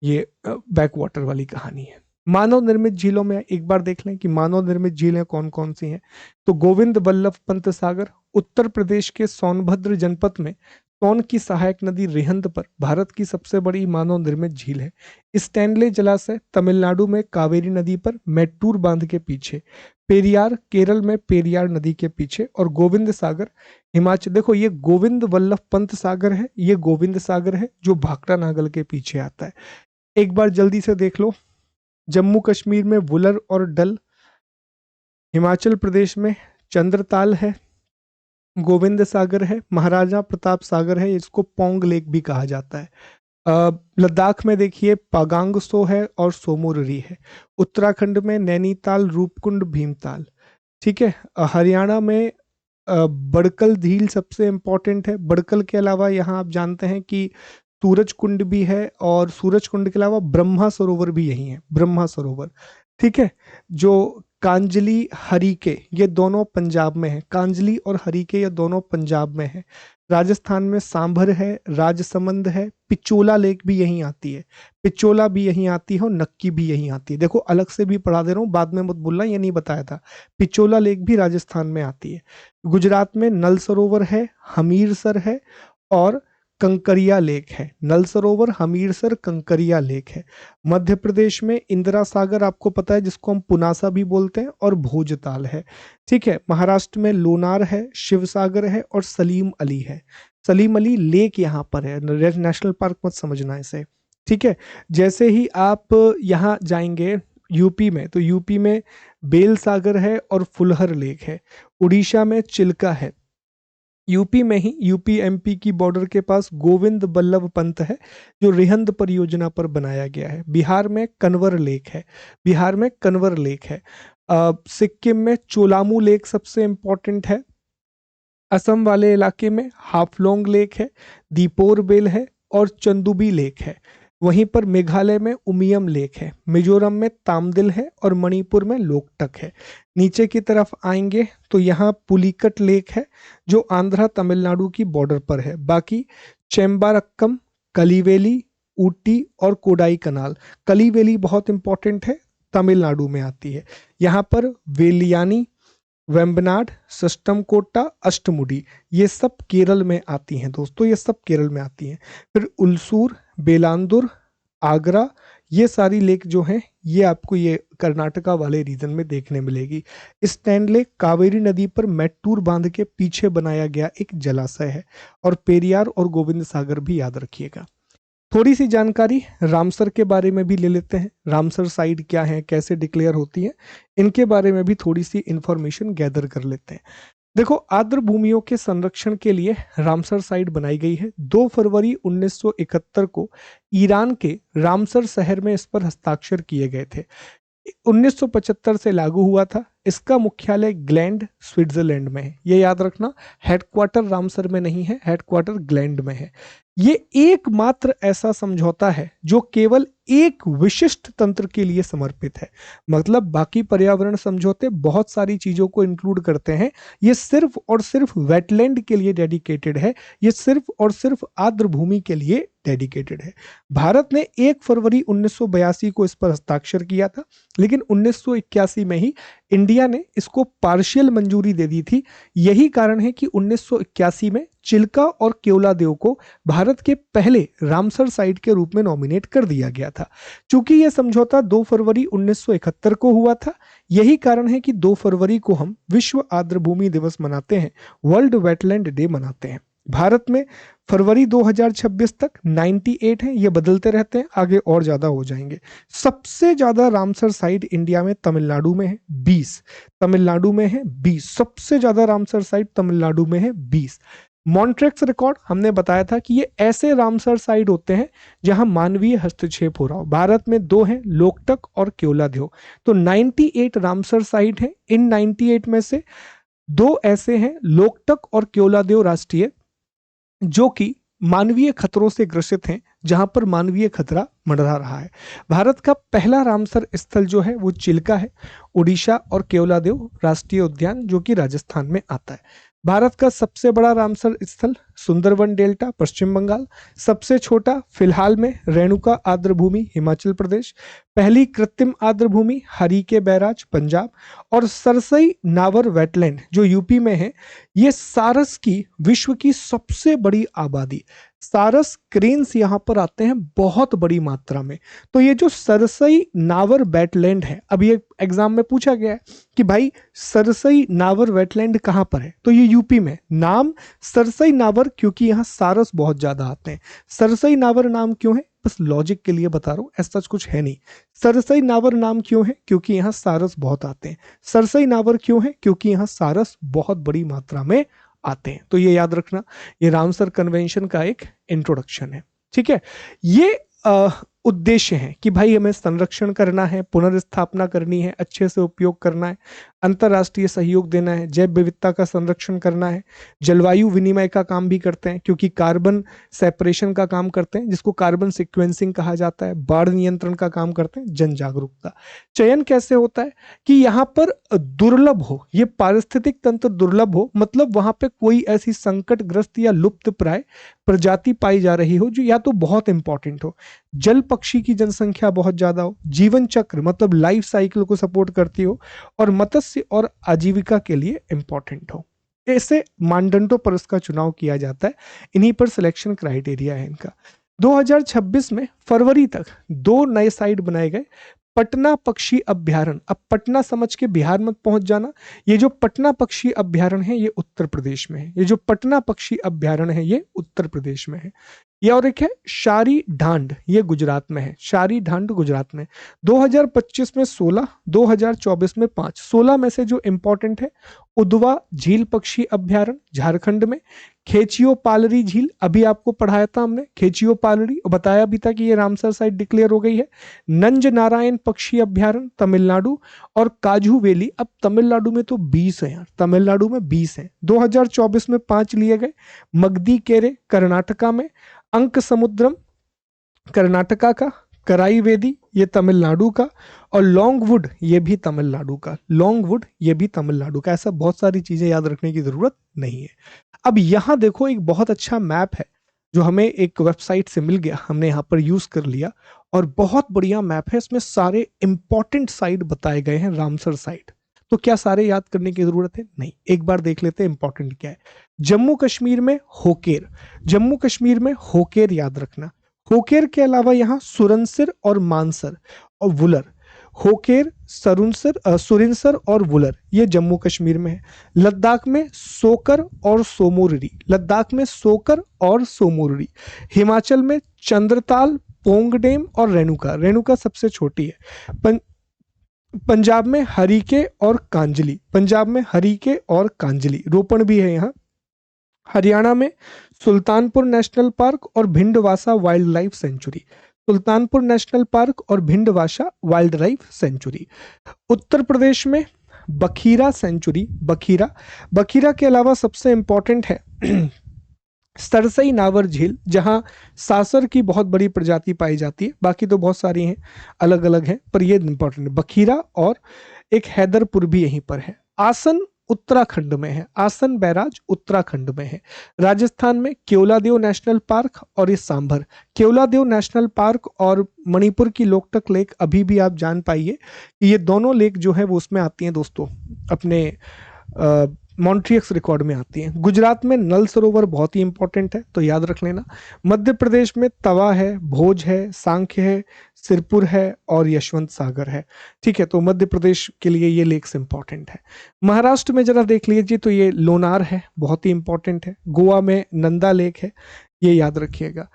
ये बैक वाटर वाली कहानी है। मानव निर्मित झीलों में एक बार देख लें कि मानव निर्मित झीलें कौन कौन सी हैं। तो गोविंद बल्लभ पंत सागर उत्तर प्रदेश के सोनभद्र जनपद में सोन की सहायक नदी रिहंद पर भारत की सबसे बड़ी मानव निर्मित झील है। स्टैनले जलाशय तमिलनाडु में कावेरी नदी पर मैट्टूर बांध के पीछे, पेरियार केरल में पेरियार नदी के पीछे, और गोविंद सागर हिमाचल। देखो ये गोविंद वल्लभ पंत सागर है, ये गोविंद सागर है जो भाखड़ा नागल के पीछे आता है। एक बार जल्दी से देख लो, जम्मू कश्मीर में वुलर और डल, हिमाचल प्रदेश में चंद्रताल है, गोविंद सागर है, महाराजा प्रताप सागर है, इसको पोंग लेक भी कहा जाता है। लद्दाख में देखिए पागांग सो है और सोमोररी है। उत्तराखंड में नैनीताल, रूपकुंड, भीमताल। ठीक है, हरियाणा में बड़कल झील सबसे इंपॉर्टेंट है। बड़कल के अलावा यहाँ आप जानते हैं कि सूरज कुंड भी है, और सूरज कुंड के अलावा ब्रह्मा सरोवर भी यही है, ब्रह्मा सरोवर। ठीक है, जो कांजली, हरिके, ये दोनों पंजाब में है। कांजली और हरिके ये दोनों पंजाब में है। राजस्थान में सांभर है, राजसमंद है, पिचोला लेक भी यहीं आती है, पिचोला भी यहीं आती है, और नक्की भी यहीं आती है। देखो अलग से भी पढ़ा दे रहा हूँ, बाद में मत बोलना ये नहीं बताया था। पिचोला लेक भी राजस्थान में आती है। गुजरात में नल सरोवर है, हमीरसर है, और कंकरिया लेक है। नल सरोवर, हमीरसर, कंकरिया लेक है। मध्य प्रदेश में इंदिरा सागर आपको पता है, जिसको हम पुनासा भी बोलते हैं, और भोजताल है। ठीक है, महाराष्ट्र में लोनार है, शिव सागर है, और सलीम अली है। सलीम अली लेक यहाँ पर है, नेशनल पार्क मत समझना इसे। ठीक है, जैसे ही आप यहाँ जाएंगे यूपी में, तो यूपी में बेल सागर है और फुलहर लेक है। उड़ीसा में चिल्का है। यूपी में ही यूपी एमपी की बॉर्डर के पास गोविंद बल्लभ पंत है, जो रिहंद परियोजना पर बनाया गया है। बिहार में कन्वर लेक है, बिहार में कन्वर लेक है। सिक्किम में चोलामू लेक सबसे इंपॉर्टेंट है। असम वाले इलाके में हाफलोंग लेक है, दीपोर बेल है, और चंदुबी लेक है। वहीं पर मेघालय में उमियम लेक है, मिजोरम में तामदिल है, और मणिपुर में लोकटक है। नीचे की तरफ आएंगे तो यहाँ पुलिकट लेक है, जो आंध्रा तमिलनाडु की बॉर्डर पर है। बाकी चेम्बारक्कम, कलीवेली, ऊटी और कोडाई कनाल। कलीवेली बहुत इंपॉर्टेंट है, तमिलनाडु में आती है। यहाँ पर वेलियानी, वेम्बनाड, सस्टमकोटा, अष्टमुडी, ये सब केरल में आती हैं दोस्तों, ये सब केरल में आती हैं। फिर उलसूर, बेलांदुर, आगरा, ये सारी लेक जो हैं ये आपको ये कर्नाटका वाले रीजन में देखने मिलेगी। स्टैनले कावेरी नदी पर मैट्टूर बांध के पीछे बनाया गया एक जलाशय है। और पेरियार और गोविंद सागर भी याद रखिएगा। थोड़ी सी जानकारी रामसर के बारे में भी ले लेते हैं। रामसर साइट क्या है, कैसे डिक्लेयर होती है, इनके बारे में भी थोड़ी सी इंफॉर्मेशन गैदर कर लेते हैं। देखो आर्द्र भूमियों के संरक्षण के लिए रामसर साइट बनाई गई है। 2 फरवरी 1971 को ईरान के रामसर शहर में इस पर हस्ताक्षर किए गए थे। 1975 से लागू हुआ था। इसका मुख्यालय ग्लैंड, स्विट्जरलैंड में है। ये याद रखना, हेडक्वार्टर रामसर में नहीं है, हेडक्वार्टर ग्लैंड में है। ये एकमात्र ऐसा समझौता है जो केवल एक विशिष्ट तंत्र के लिए समर्पित है। मतलब बाकी पर्यावरण समझौते बहुत सारी चीजों को इंक्लूड करते हैं, ये सिर्फ और सिर्फ वेटलैंड के लिए डेडिकेटेड है, ये सिर्फ और सिर्फ आर्द्र भूमि के लिए डेडिकेटेड है। भारत ने 1 फरवरी 1982 को इस पर हस्ताक्षर किया था, लेकिन 1981 में ही इंडिया ने इसको पार्शियल मंजूरी दे दी थी। यही कारण है कि 1981 में चिल्का और केवलादेव को भारत के पहले रामसर साइट के रूप में नॉमिनेट कर दिया गया था। चूंकि यह समझौता 2 फरवरी 1971 को हुआ था, यही कारण है कि 2 फरवरी को हम विश्व आर्द्र भूमि दिवस मनाते हैं, वर्ल्ड वेटलैंड डे मनाते हैं। भारत में फरवरी 2026 तक 98 हैं, ये बदलते रहते हैं, आगे और ज्यादा हो जाएंगे। सबसे ज्यादा रामसर साइट इंडिया में तमिलनाडु में है 20, तमिलनाडु में है 20, सबसे ज्यादा रामसर साइट तमिलनाडु में है 20। मॉन्ट्रेक्स रिकॉर्ड हमने बताया था कि ये ऐसे रामसर साइट होते हैं जहां मानवीय हस्तक्षेप हो रहा हो। भारत में 2 हैं, लोकटक और केवलादेव। तो 98 रामसर साइट है। इन 98 में से 2 ऐसे हैं, लोकटक और केवलादेव राष्ट्रीय, जो कि मानवीय खतरों से ग्रसित हैं, जहां पर मानवीय खतरा मंडरा रहा है। भारत का पहला रामसर स्थल जो है वो चिल्का है, उड़ीसा और केवलादेव राष्ट्रीय उद्यान जो कि राजस्थान में आता है। भारत का सबसे बड़ा रामसर स्थल सुंदरवन डेल्टा पश्चिम बंगाल, सबसे छोटा फिलहाल में रेणुका आर्द्रभूमि हिमाचल प्रदेश, पहली कृत्रिम आर्द्रभूमि हरीके बैराज पंजाब और सरसई नावर वेटलैंड जो यूपी में है। ये सारस की विश्व की सबसे बड़ी आबादी, सारस क्रेन्स यहाँ पर आते हैं बहुत बड़ी मात्रा में। तो ये जो सरसई नावर वेटलैंड है, अब ये एग्जाम में पूछा गया है कि भाई सरसई नावर वेटलैंड कहाँ पर है, तो ये यूपी में। नाम सरसई नावर क्योंकि यहाँ सारस बहुत ज्यादा आते हैं। सरसई नावर नाम क्यों है, बस लॉजिक के लिए बता रहा हूँ, ऐसा कुछ है नहीं। सरसई नावर नाम क्यों है, क्योंकि यहाँ सारस बहुत आते हैं। सरसई नावर क्यों है, क्योंकि यहाँ सारस बहुत बड़ी मात्रा में आते हैं। तो ये याद रखना, ये रामसर कन्वेंशन का एक इंट्रोडक्शन है। ठीक है, ये उद्देश्य है कि भाई हमें संरक्षण करना है, पुनर्स्थापना करनी है, अच्छे से उपयोग करना है, अंतर्राष्ट्रीय सहयोग देना है, जैव विविधता का संरक्षण करना है, जलवायु विनिमय का काम भी करते हैं क्योंकि कार्बन सेपरेशन का काम करते हैं जिसको कार्बन सिक्वेंसिंग कहा जाता है, बाढ़ नियंत्रण का काम करते हैं, जन जागरूकता। चयन कैसे होता है कि यहाँ पर दुर्लभ हो, ये पारिस्थितिक तंत्र दुर्लभ हो, मतलब वहां पे कोई ऐसी संकटग्रस्त या लुप्त प्राय प्रजाति पाई जा रही हो जो या तो बहुत इंपॉर्टेंट हो, जल पक्षी की जनसंख्या बहुत ज्यादा हो, जीवन चक्र मतलब लाइफ साइकिल को सपोर्ट करती हो, और मत्स्य और आजीविका के लिए इंपॉर्टेंट हो। ऐसे मानदंडों पर इसका चुनाव किया जाता है, इन्हीं पर सिलेक्शन क्राइटेरिया है इनका। 2026 में फरवरी तक 2 नए साइट बनाए गए। पटना पक्षी अभ्यारण्य, अब पटना समझ के बिहार मत पहुंच जाना, ये जो पटना पक्षी अभ्यारण्य है ये उत्तर प्रदेश में है। ये जो पटना पक्षी अभ्यारण्य है ये उत्तर प्रदेश में है। ये और एक है शारी ढांड, ये गुजरात में है, शारी ढांड गुजरात में। 2025 में 16, 2024 में 5। 16 में से जो इंपॉर्टेंट है, उदवा झील पक्षी अभ्यारण्य झारखंड में, खेचियो पालरी झील, अभी आपको पढ़ाया था हमने खेचियो पालरी, बताया भी था कि ये रामसर साइट डिक्लेयर हो गई है। नंज नारायण पक्षी अभ्यारण्य तमिलनाडु, और काजू वैली, अब तमिलनाडु में तो 20 है यार, तमिलनाडु में 20 है। 2024 में 5 लिए गए। मगदी केरे कर्नाटका में, अंक समुद्रम कर्नाटका का, कराई वेदी ये तमिलनाडु का, और लॉन्गवुड ये भी तमिलनाडु का, लॉन्गवुड ये भी तमिलनाडु का। ऐसा बहुत सारी चीजें याद रखने की जरूरत नहीं है। अब यहाँ देखो एक बहुत अच्छा मैप है जो हमें एक वेबसाइट से मिल गया, हमने यहाँ पर यूज कर लिया, और बहुत बढ़िया मैप है, इसमें सारे इंपॉर्टेंट साइट बताए गए हैं रामसर साइट। तो क्या सारे याद करने की जरूरत है? नहीं, एक बार देख लेते हैं इंपॉर्टेंट क्या है। जम्मू कश्मीर में होकेर, जम्मू कश्मीर में होकेर याद रखना। होकेर के अलावा यहाँ सुरनसर और मानसर और वुलर, होकेर सुरिनसर और वुलर ये जम्मू कश्मीर में है। लद्दाख में सोकर और सोमोरिरी, लद्दाख में सोकर और सोमोरिरी। हिमाचल में चंद्रताल, पोंगडेम और रेणुका, रेणुका सबसे छोटी है। पंजाब में हरीके और कांजली, पंजाब में हरीके और कांजली, रोपण भी है यहाँ। हरियाणा में सुल्तानपुर नेशनल पार्क और Bhindawas wildlife sanctuary, Sultanpur national park और Bhindawas wildlife sanctuary. Uttar Pradesh में बखीरा सेंचुरी, बखीरा, बखीरा के अलावा सबसे इंपॉर्टेंट है सरसई नावर झील, जहां सासर की बहुत बड़ी प्रजाति पाई जाती है, बाकी तो बहुत सारी हैं अलग अलग हैं, पर ये इंपॉर्टेंट है बखीरा, और एक हैदरपुर भी यहीं पर है। आसन उत्तराखंड में है, आसन बैराज उत्तराखंड में है। राजस्थान में केवलादेव नेशनल पार्क और ये सांभर, केवलादेव नेशनल पार्क और मणिपुर की लोकटक लेक, अभी भी आप जान पाइए कि ये दोनों लेक जो है वो उसमें आती हैं दोस्तों, अपने मॉन्ट्रियक्स रिकॉर्ड में आती हैं। गुजरात में नल सरोवर बहुत ही इंपॉर्टेंट है, तो याद रख लेना। मध्य प्रदेश में तवा है, भोज है, सांख्य है, सिरपुर है और यशवंत सागर है। ठीक है, तो मध्य प्रदेश के लिए ये लेक्स इंपॉर्टेंट है। महाराष्ट्र में जरा देख लीजिए तो ये लोनार है, बहुत ही इंपॉर्टेंट है। गोवा में नंदा लेक है, ये याद रखिएगा।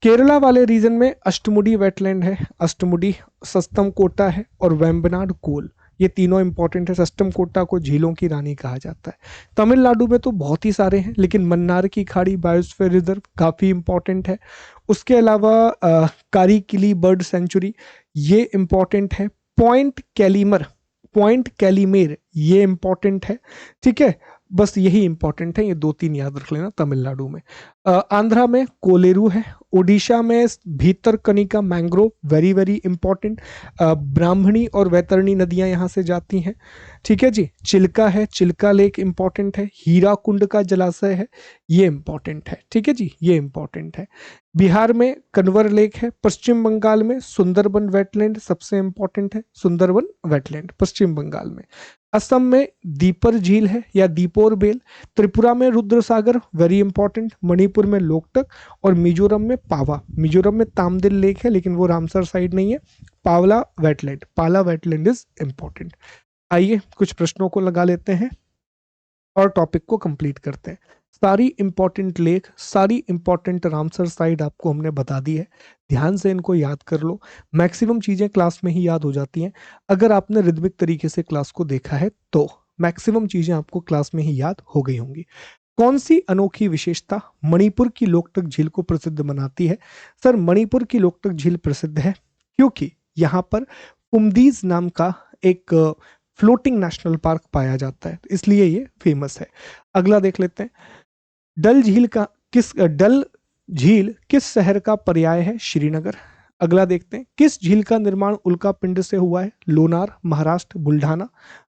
केरला वाले रीजन में अष्टमुडी वेटलैंड है, अष्टमुडी, सस्तम कोटा है और वेम्बनाड कोल, ये तीनों इंपॉर्टेंट है। सस्टम कोटा को झीलों की रानी कहा जाता है। तमिलनाडु में तो बहुत ही सारे हैं, लेकिन मन्नार की खाड़ी बायोस्फीयर रिजर्व काफी इंपॉर्टेंट है। उसके अलावा कारीकिली बर्ड सेंचुरी ये इंपॉर्टेंट है। पॉइंट कैलीमर, पॉइंट कैलीमेर ये इंपॉर्टेंट है। ठीक है, बस यही इंपॉर्टेंट है, ये 2-3 याद रख लेना तमिलनाडु में। आंध्रा में कोलेरू है, ओडिशा में Bhitarkanika mangrove, very very important. Brahmani और वैतरणी नदियां यहां से जाती हैं। ठीक है जी। चिल्का है, चिल्का लेक इंपॉर्टेंट है। हीराकुंड का जलाशय है, ये इंपॉर्टेंट है। ठीक है जी, ये इंपॉर्टेंट है। बिहार में कन्वर लेक है। पश्चिम बंगाल में सुंदरबन वेटलैंड सबसे इंपॉर्टेंट है, सुंदरबन वेटलैंड पश्चिम बंगाल में। असम में दीपर झील है या दीपोर बेल। त्रिपुरा में रुद्र सागर, वेरी इंपॉर्टेंट। मणिपुर में लोकटक और मिजोरम में पावा। मिजोरम में तामदिल लेक है लेकिन वो रामसर साइड नहीं है। पावला वेटलैंड, पाला वेटलैंड इज इंपॉर्टेंट। आइए कुछ प्रश्नों को लगा लेते हैं और टॉपिक को कंप्लीट करते हैं। सारी इंपॉर्टेंट लेक, सारी इंपॉर्टेंट रामसर साइड आपको हमने बता दी है। ध्यान से इनको याद कर लो। मैक्सिमम चीजें क्लास में ही याद हो जाती हैं अगर आपने रिदमिक तरीके से क्लास को देखा है तो। मैक्सिमम चीजें आपको क्लास में ही याद हो गई होंगी। कौन सी अनोखी विशेषता मणिपुर की लोकटक झील को प्रसिद्ध बनाती है? सर, मणिपुर की लोकटक झील प्रसिद्ध है क्योंकि यहाँ पर पुमदीज नाम का एक फ्लोटिंग नेशनल पार्क पाया जाता है, इसलिए ये फेमस है। अगला देख लेते हैं। डल झील किस शहर का पर्याय है? श्रीनगर। अगला देखते हैं। किस झील का निर्माण उल्का पिंड से हुआ है? लोनार, महाराष्ट्र, बुल्ढाना।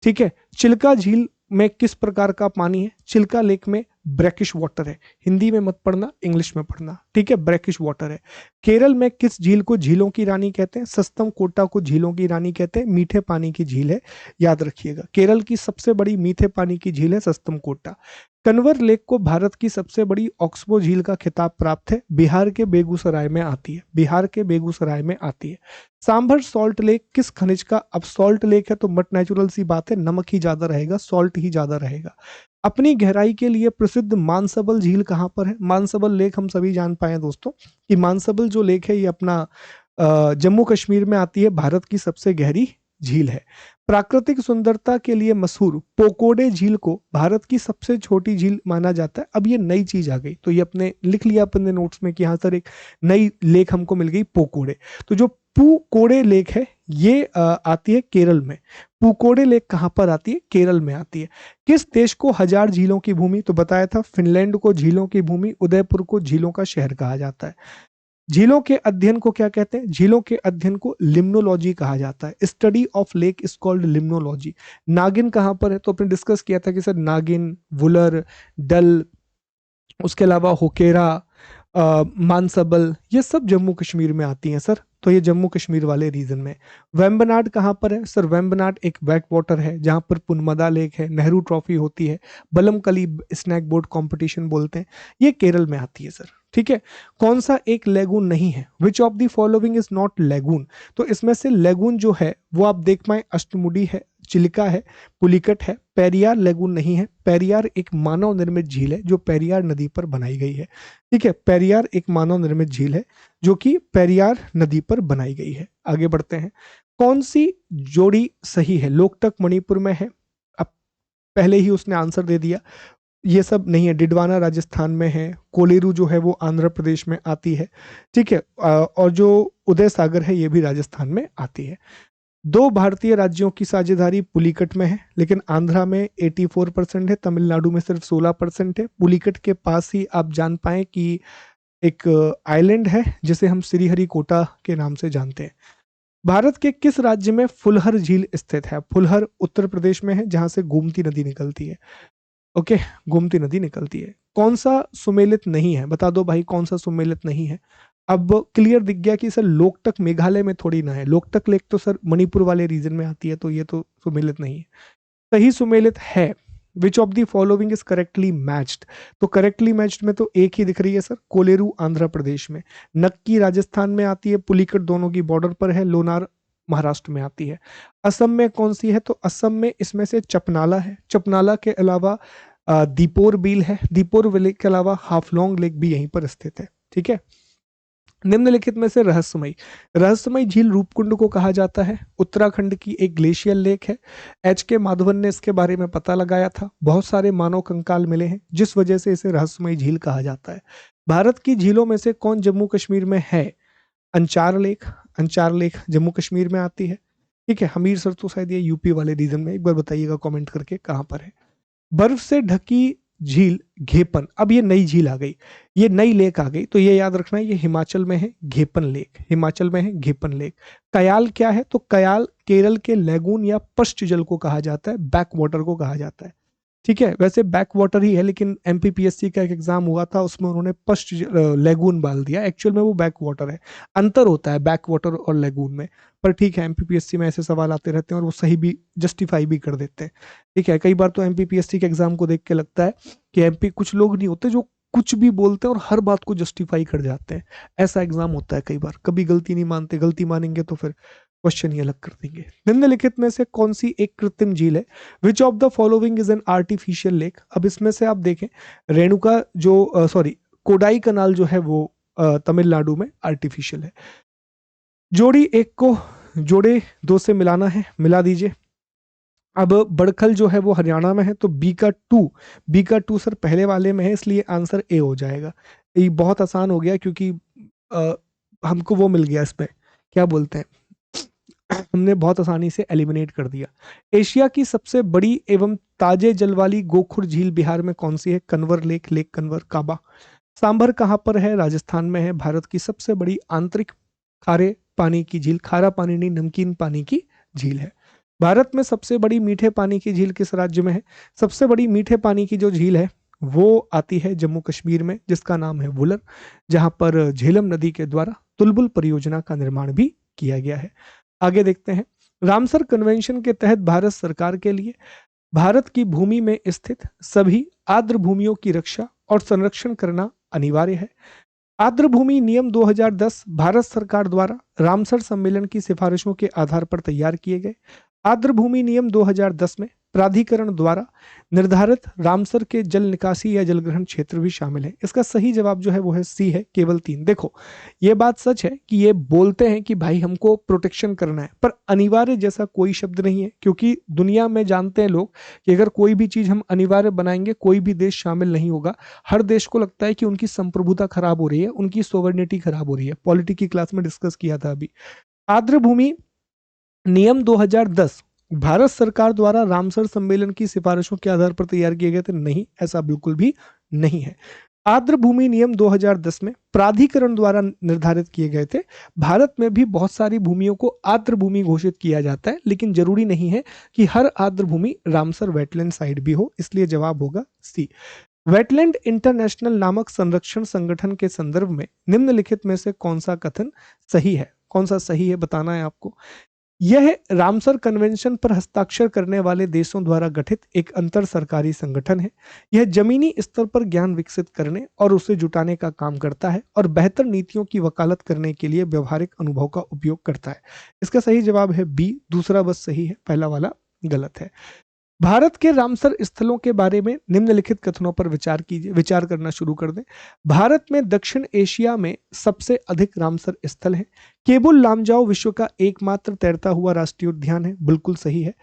ठीक है। चिल्का झील में किस प्रकार का पानी है? चिल्का लेक में ब्रैकिश वाटर है। हिंदी में मत पढ़ना, इंग्लिश में पढ़ना। ठीक है, ब्रैकिश वाटर है। केरल में किस झील को झीलों की रानी कहते हैं? सस्तम कोटा को झीलों की रानी कहते हैं। मीठे पानी की झील है, याद रखिएगा। केरल की सबसे बड़ी मीठे पानी की झील है सस्तम कोटा। कन्वर लेक को भारत की सबसे बड़ी ऑक्सबो झील का खिताब प्राप्त है। बिहार के बेगूसराय में आती है, बिहार के बेगूसराय में आती है। सांभर सॉल्ट लेक किस खनिज का? अब सॉल्ट लेक है तो मट नेचुरल सी बात है, नमक ही ज्यादा रहेगा, सॉल्ट ही ज्यादा रहेगा। अपनी गहराई के लिए प्रसिद्ध मानसबल झील कहां पर है? मानसबल लेक हम सभी जान पाए हैं दोस्तों कि मानसबल जो लेक है ये अपना जम्मू कश्मीर में आती है, भारत की सबसे गहरी झील है। प्राकृतिक सुंदरता के लिए मशहूर पोकोडे झील को भारत की सबसे छोटी झील माना जाता है। अब ये नई चीज आ गई तो ये अपने लिख लिया अपने नोट्स में कि हाँ सर एक नई लेक हमको मिल गई, पोकोडे। तो जो पुकोडे लेक है ये आती है केरल में। पुकोडे लेक कहां पर आती है? केरल में आती है। किस देश को हजार झीलों की भूमि? तो बताया था फिनलैंड को झीलों की भूमि, उदयपुर को झीलों का शहर कहा जाता है। झीलों के अध्ययन को क्या कहते हैं? झीलों के अध्ययन को लिम्नोलॉजी कहा जाता है। Study of lake is called limnology. नागिन कहां पर है? तो आपने डिस्कस किया था कि सर नागिन, वुलर, डल, उसके अलावा होकेरा, मानसबल, ये सब जम्मू कश्मीर में आती हैं सर। तो ये जम्मू कश्मीर वाले रीजन में। वेम्बनाड कहाँ पर है? सर वेम्बनाड एक बैक वाटर है जहां पर पुनमदा लेक है, नेहरू ट्रॉफी होती है, बलमकली स्नैक बोर्ड कंपटीशन बोलते हैं, ये केरल में आती है सर। ठीक है। कौन सा एक लेगून नहीं है? Which of the following is not lagoon? तो इसमें से लेगून जो है वो आप देख पाए अष्टमुडी है, चिलिका है, पुलिकट है, पेरियार लेगून नहीं है। पेरियार एक मानव निर्मित झील है जो पेरियार नदी पर बनाई गई है। ठीक है, पेरियार एक मानव निर्मित झील है जो कि पेरियार नदी पर बनाई गई है। आगे बढ़ते हैं। कौन सी जोड़ी सही है? लोकटक मणिपुर में है, अब पहले ही उसने आंसर दे दिया, ये सब नहीं है। डिडवाना राजस्थान में है, कोलेरू जो है वो आंध्र प्रदेश में आती है। ठीक है, और जो उदय सागर है ये भी राजस्थान में आती है। दो भारतीय राज्यों की साझेदारी पुलिकट में है लेकिन आंध्रा में 84% है, तमिलनाडु में सिर्फ 16% है। पुलिकट के पास ही आप जान पाए कि एक आइलैंड है जिसे हम श्रीहरिकोटा के नाम से जानते हैं। भारत के किस राज्य में फुलहर झील स्थित है? फुलहर उत्तर प्रदेश में है जहां से गोमती नदी निकलती है। ओके, गोमती नदी निकलती है। कौन सा सुमेलित नहीं है? बता दो भाई कौन सा सुमेलित नहीं है। अब क्लियर दिख गया कि सर लोकटक मेघालय में थोड़ी ना है, लोकटक लेक तो सर मणिपुर वाले रीजन में आती है, तो ये तो सुमेलित नहीं है। सही सुमेलित है। Which of the following is correctly matched? तो करेक्टली मैच्ड में तो एक ही दिख रही है सर, कोलेरू आंध्र प्रदेश में, नक्की राजस्थान में आती है, पुलिकट दोनों की बॉर्डर पर है, लोनार महाराष्ट्र में आती है। असम में कौन सी है? तो असम में इसमें से चपनाला है, चपनाला के अलावा दीपोर बील है, दीपोर लेक के अलावा हाफलोंग लेक भी यहीं पर स्थित है। ठीक है। निम्नलिखित में से रहस्यमयी, रहस्यमयी झील रूपकुंड को कहा जाता है। उत्तराखंड की एक ग्लेशियल लेक है। एच के माधवन ने इसके बारे में पता लगाया था, बहुत सारे मानव कंकाल मिले हैं जिस वजह से इसे रहस्यमयी झील कहा जाता है। भारत की झीलों में से कौन जम्मू कश्मीर में है? अंचार लेक, अंचार लेक जम्मू कश्मीर में आती है। ठीक है, हमीर सर तो शायद ये यूपी वाले रीजन में, एक बार बताइएगा कमेंट करके कहां पर है। बर्फ से ढकी झील घेपन, अब ये नई झील आ गई, ये नई लेक आ गई, तो ये याद रखना है, ये हिमाचल में है घेपन लेक, हिमाचल में है घेपन लेक। कयाल क्या है, तो कयाल केरल के लेगून या पश्च जल को कहा जाता है, बैक वाटर को कहा जाता है। ठीक है, वैसे बैक वाटर ही है, लेकिन एमपीपीएससी का एक एग्जाम हुआ था, उसमें उन्होंने पश्च लेगून डाल दिया, एक्चुअल में वो बैक वाटर है। अंतर होता है बैक वाटर और लेगून में, पर ठीक है, एमपीपीएससी में ऐसे सवाल आते रहते हैं और वो सही भी जस्टिफाई भी कर देते हैं। ठीक है, कई बार तो एमपीपीएससी के एग्जाम को देख के लगता है कि एमपी कुछ लोग नहीं होते जो कुछ भी बोलते हैं और हर बात को जस्टिफाई कर जाते हैं। ऐसा एग्जाम होता है कई बार, कभी गलती नहीं मानते, गलती मानेंगे तो फिर क्वेश्चन ही अलग कर देंगे। निम्नलिखित में से कौन सी एक कृत्रिम झील है? Which of the following is an artificial lake? अब इसमें से आप देखें, रेणुका जो सॉरी कोडाई कनाल जो है वो तमिलनाडु में आर्टिफिशियल है। जोड़ी एक को जोड़े दो से मिलाना है, मिला दीजिए। अब बड़खल जो है वो हरियाणा में है, तो बी का टू सर पहले वाले में है, इसलिए आंसर ए हो जाएगा। ये बहुत आसान हो गया क्योंकि अ, हमको वो मिल गया, इसमें क्या बोलते हैं, हमने बहुत आसानी से एलिमिनेट कर दिया। एशिया की सबसे बड़ी एवं ताजे जल वाली गोखुर झील बिहार में कौन सी है? कन्वर लेक, लेक कन्वर, काबा। सांभर कहाँ पर है? राजस्थान में है। भारत की सबसे बड़ी आंतरिक खारे पानी की झील, खारा पानी नहीं नमकीन पानी की झील है। भारत में सबसे बड़ी मीठे पानी की झील किस राज्य में है? सबसे बड़ी मीठे पानी की जो झील है वो आती है जम्मू कश्मीर में, जिसका नाम है वुलर, जहां पर झेलम नदी के द्वारा तुलबुल परियोजना का निर्माण भी किया गया है। आगे देखते हैं, रामसर कन्वेंशन के तहत भारत सरकार के लिए भारत की भूमि में स्थित सभी आर्द्र भूमियों की रक्षा और संरक्षण करना अनिवार्य है। आर्द्र भूमि नियम 2010 भारत सरकार द्वारा रामसर सम्मेलन की सिफारिशों के आधार पर तैयार किए गए। आर्द्र भूमि नियम 2010 में प्राधिकरण द्वारा निर्धारित रामसर के जल निकासी या जलग्रहण क्षेत्र भी शामिल है। इसका सही जवाब जो है वो है सी है, केवल 3। देखो, ये बात सच है कि ये बोलते हैं कि भाई हमको प्रोटेक्शन करना है, पर अनिवार्य जैसा कोई शब्द नहीं है, क्योंकि दुनिया में जानते हैं लोग कि अगर कोई भी चीज हम अनिवार्य बनाएंगे कोई भी देश शामिल नहीं होगा। हर देश को लगता है कि उनकी संप्रभुता खराब हो रही है, उनकी सोवर्निटी खराब हो रही है। पॉलिटी की क्लास में डिस्कस किया था अभी। आर्द्र भूमि नियम 2010 भारत सरकार द्वारा रामसर सम्मेलन की सिफारिशों के आधार पर तैयार किए गए थे? नहीं, ऐसा बिल्कुल भी नहीं है। आर्द्र भूमि नियम 2010 में प्राधिकरण द्वारा निर्धारित किए गए थे। भारत में भी बहुत सारी भूमियों को आर्द्र भूमि घोषित किया जाता है, लेकिन जरूरी नहीं है कि हर आर्द्र भूमि रामसर वेटलैंड साइट भी हो, इसलिए जवाब होगा सी। वेटलैंड इंटरनेशनल नामक संरक्षण संगठन के संदर्भ में निम्नलिखित में से कौन सा कथन सही है? कौन सा सही है बताना है आपको। यह रामसर कन्वेंशन पर हस्ताक्षर करने वाले देशों द्वारा गठित एक अंतर सरकारी संगठन है। यह जमीनी स्तर पर ज्ञान विकसित करने और उसे जुटाने का काम करता है और बेहतर नीतियों की वकालत करने के लिए व्यवहारिक अनुभव का उपयोग करता है। इसका सही जवाब है बी, दूसरा बस सही है, पहला वाला गलत है। भारत के रामसर स्थलों के बारे में निम्नलिखित कथनों पर विचार करना शुरू कर दें। भारत में दक्षिण एशिया में सबसे अधिक रामसर स्थल हैं। केबुल लामजाओ विश्व का एकमात्र तैरता हुआ राष्ट्रीय उद्यान है, बिल्कुल सही है।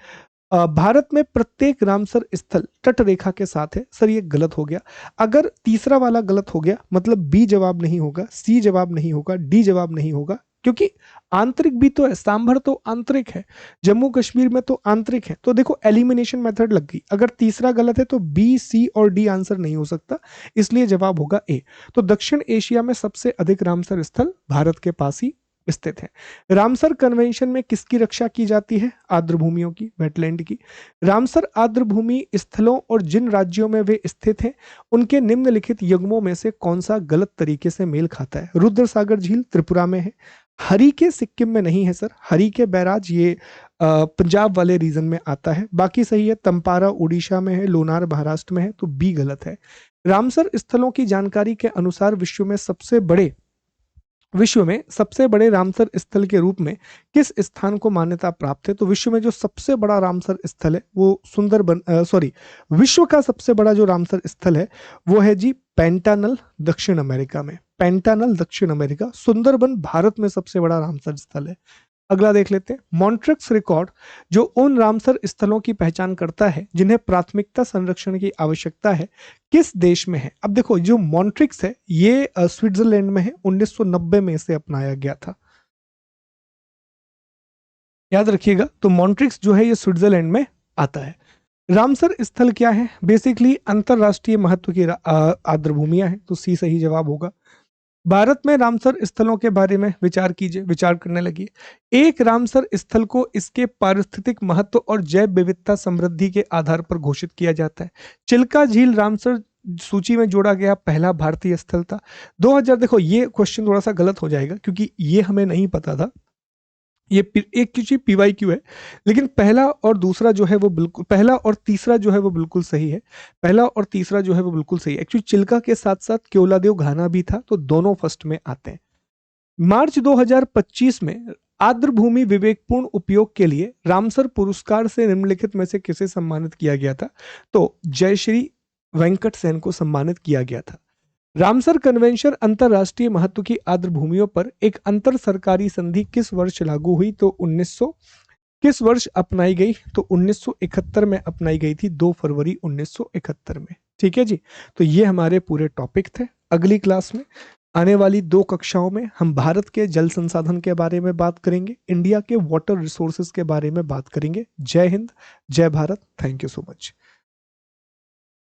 भारत में प्रत्येक रामसर स्थल तट रेखा के साथ है, सर ये गलत हो गया। अगर तीसरा वाला गलत हो गया मतलब बी जवाब नहीं होगा, सी जवाब नहीं होगा, डी जवाब नहीं होगा, क्योंकि आंतरिक भी तो है, सांभर तो आंतरिक है, जम्मू कश्मीर में तो आंतरिक है। तो देखो एलिमिनेशन मेथड लग गई, अगर तीसरा गलत है तो बी, सी और डी आंसर नहीं हो सकता, इसलिए जवाब होगा ए। तो दक्षिण एशिया में सबसे अधिक रामसर स्थल भारत के पास ही स्थित है। रामसर कन्वेंशन में किसकी रक्षा की जाती है? आर्द्र भूमियों की, वेटलैंड की। रामसर आर्द्र भूमि स्थलों और जिन राज्यों में वे स्थित हैं उनके निम्नलिखित युग्मों में से कौन सा गलत तरीके से मेल खाता है? रुद्र सागर झील त्रिपुरा में है, हरी के सिक्किम में नहीं है सर, हरी के बैराज ये पंजाब वाले रीजन में आता है, बाकी सही है। तंपारा उड़ीसा में है, लोनार महाराष्ट्र में है, तो बी गलत है। रामसर स्थलों की जानकारी के अनुसार विश्व में सबसे बड़े रामसर स्थल के रूप में किस स्थान को मान्यता प्राप्त है? तो विश्व में जो सबसे बड़ा रामसर स्थल है वो विश्व का सबसे बड़ा जो रामसर स्थल है वो है जी पेंटानल, दक्षिण अमेरिका में। पेंटानल दक्षिण अमेरिका। सुंदरबन भारत में सबसे बड़ा रामसर स्थल है। अगला देख लेते हैं, मॉन्ट्रिक्स रिकॉर्ड जो उन रामसर स्थलों की पहचान करता है जिन्हें प्राथमिकता संरक्षण की आवश्यकता है, किस देश में है? अब देखो जो मॉन्ट्रिक्स है ये स्विट्जरलैंड में है, 1990 में इसे अपनाया गया था, याद रखिएगा। तो मॉन्ट्रिक्स जो है ये स्विट्जरलैंड में आता है। रामसर स्थल क्या है? बेसिकली अंतरराष्ट्रीय महत्व की आर्द्रभूमियां हैं, तो सी सही जवाब होगा। भारत में रामसर स्थलों के बारे में विचार कीजिए, विचार करने लगिए। एक रामसर स्थल को इसके पारिस्थितिक महत्व और जैव विविधता समृद्धि के आधार पर घोषित किया जाता है। चिल्का झील रामसर सूची में जोड़ा गया पहला भारतीय स्थल था। 2000, देखो ये क्वेश्चन थोड़ा सा गलत हो जाएगा क्योंकि ये हमें नहीं पता था, ये एक किसी PYQ है, लेकिन पहला और दूसरा जो है वो बिल्कुल, पहला और तीसरा जो है वो बिल्कुल सही है। पहला और तीसरा जो है वो बिल्कुल सही है। एक्चुअली चिल्का के साथ साथ केवलादेव घाना भी था, तो दोनों फर्स्ट में आते हैं। मार्च 2025 में आर्द्रभूमि विवेकपूर्ण उपयोग के लिए रामसर पुरस्कार से निम्नलिखित में से किसे सम्मानित किया गया था? तो जयश्री वेंकट सेन को सम्मानित किया गया था। रामसर कन्वेंशन अंतरराष्ट्रीय महत्व की आर्द्रभूमियों पर एक अंतर सरकारी संधि किस वर्ष लागू हुई? तो 1900, किस वर्ष अपनाई गई? तो 1971 में अपनाई गई थी, 2 फरवरी 1971 में। ठीक है जी, तो ये हमारे पूरे टॉपिक थे। अगली क्लास में, आने वाली 2 कक्षाओं में हम भारत के जल संसाधन के बारे में बात करेंगे, इंडिया के वाटर रिसोर्सेज के बारे में बात करेंगे। जय हिंद, जय Bharat, thank you so much.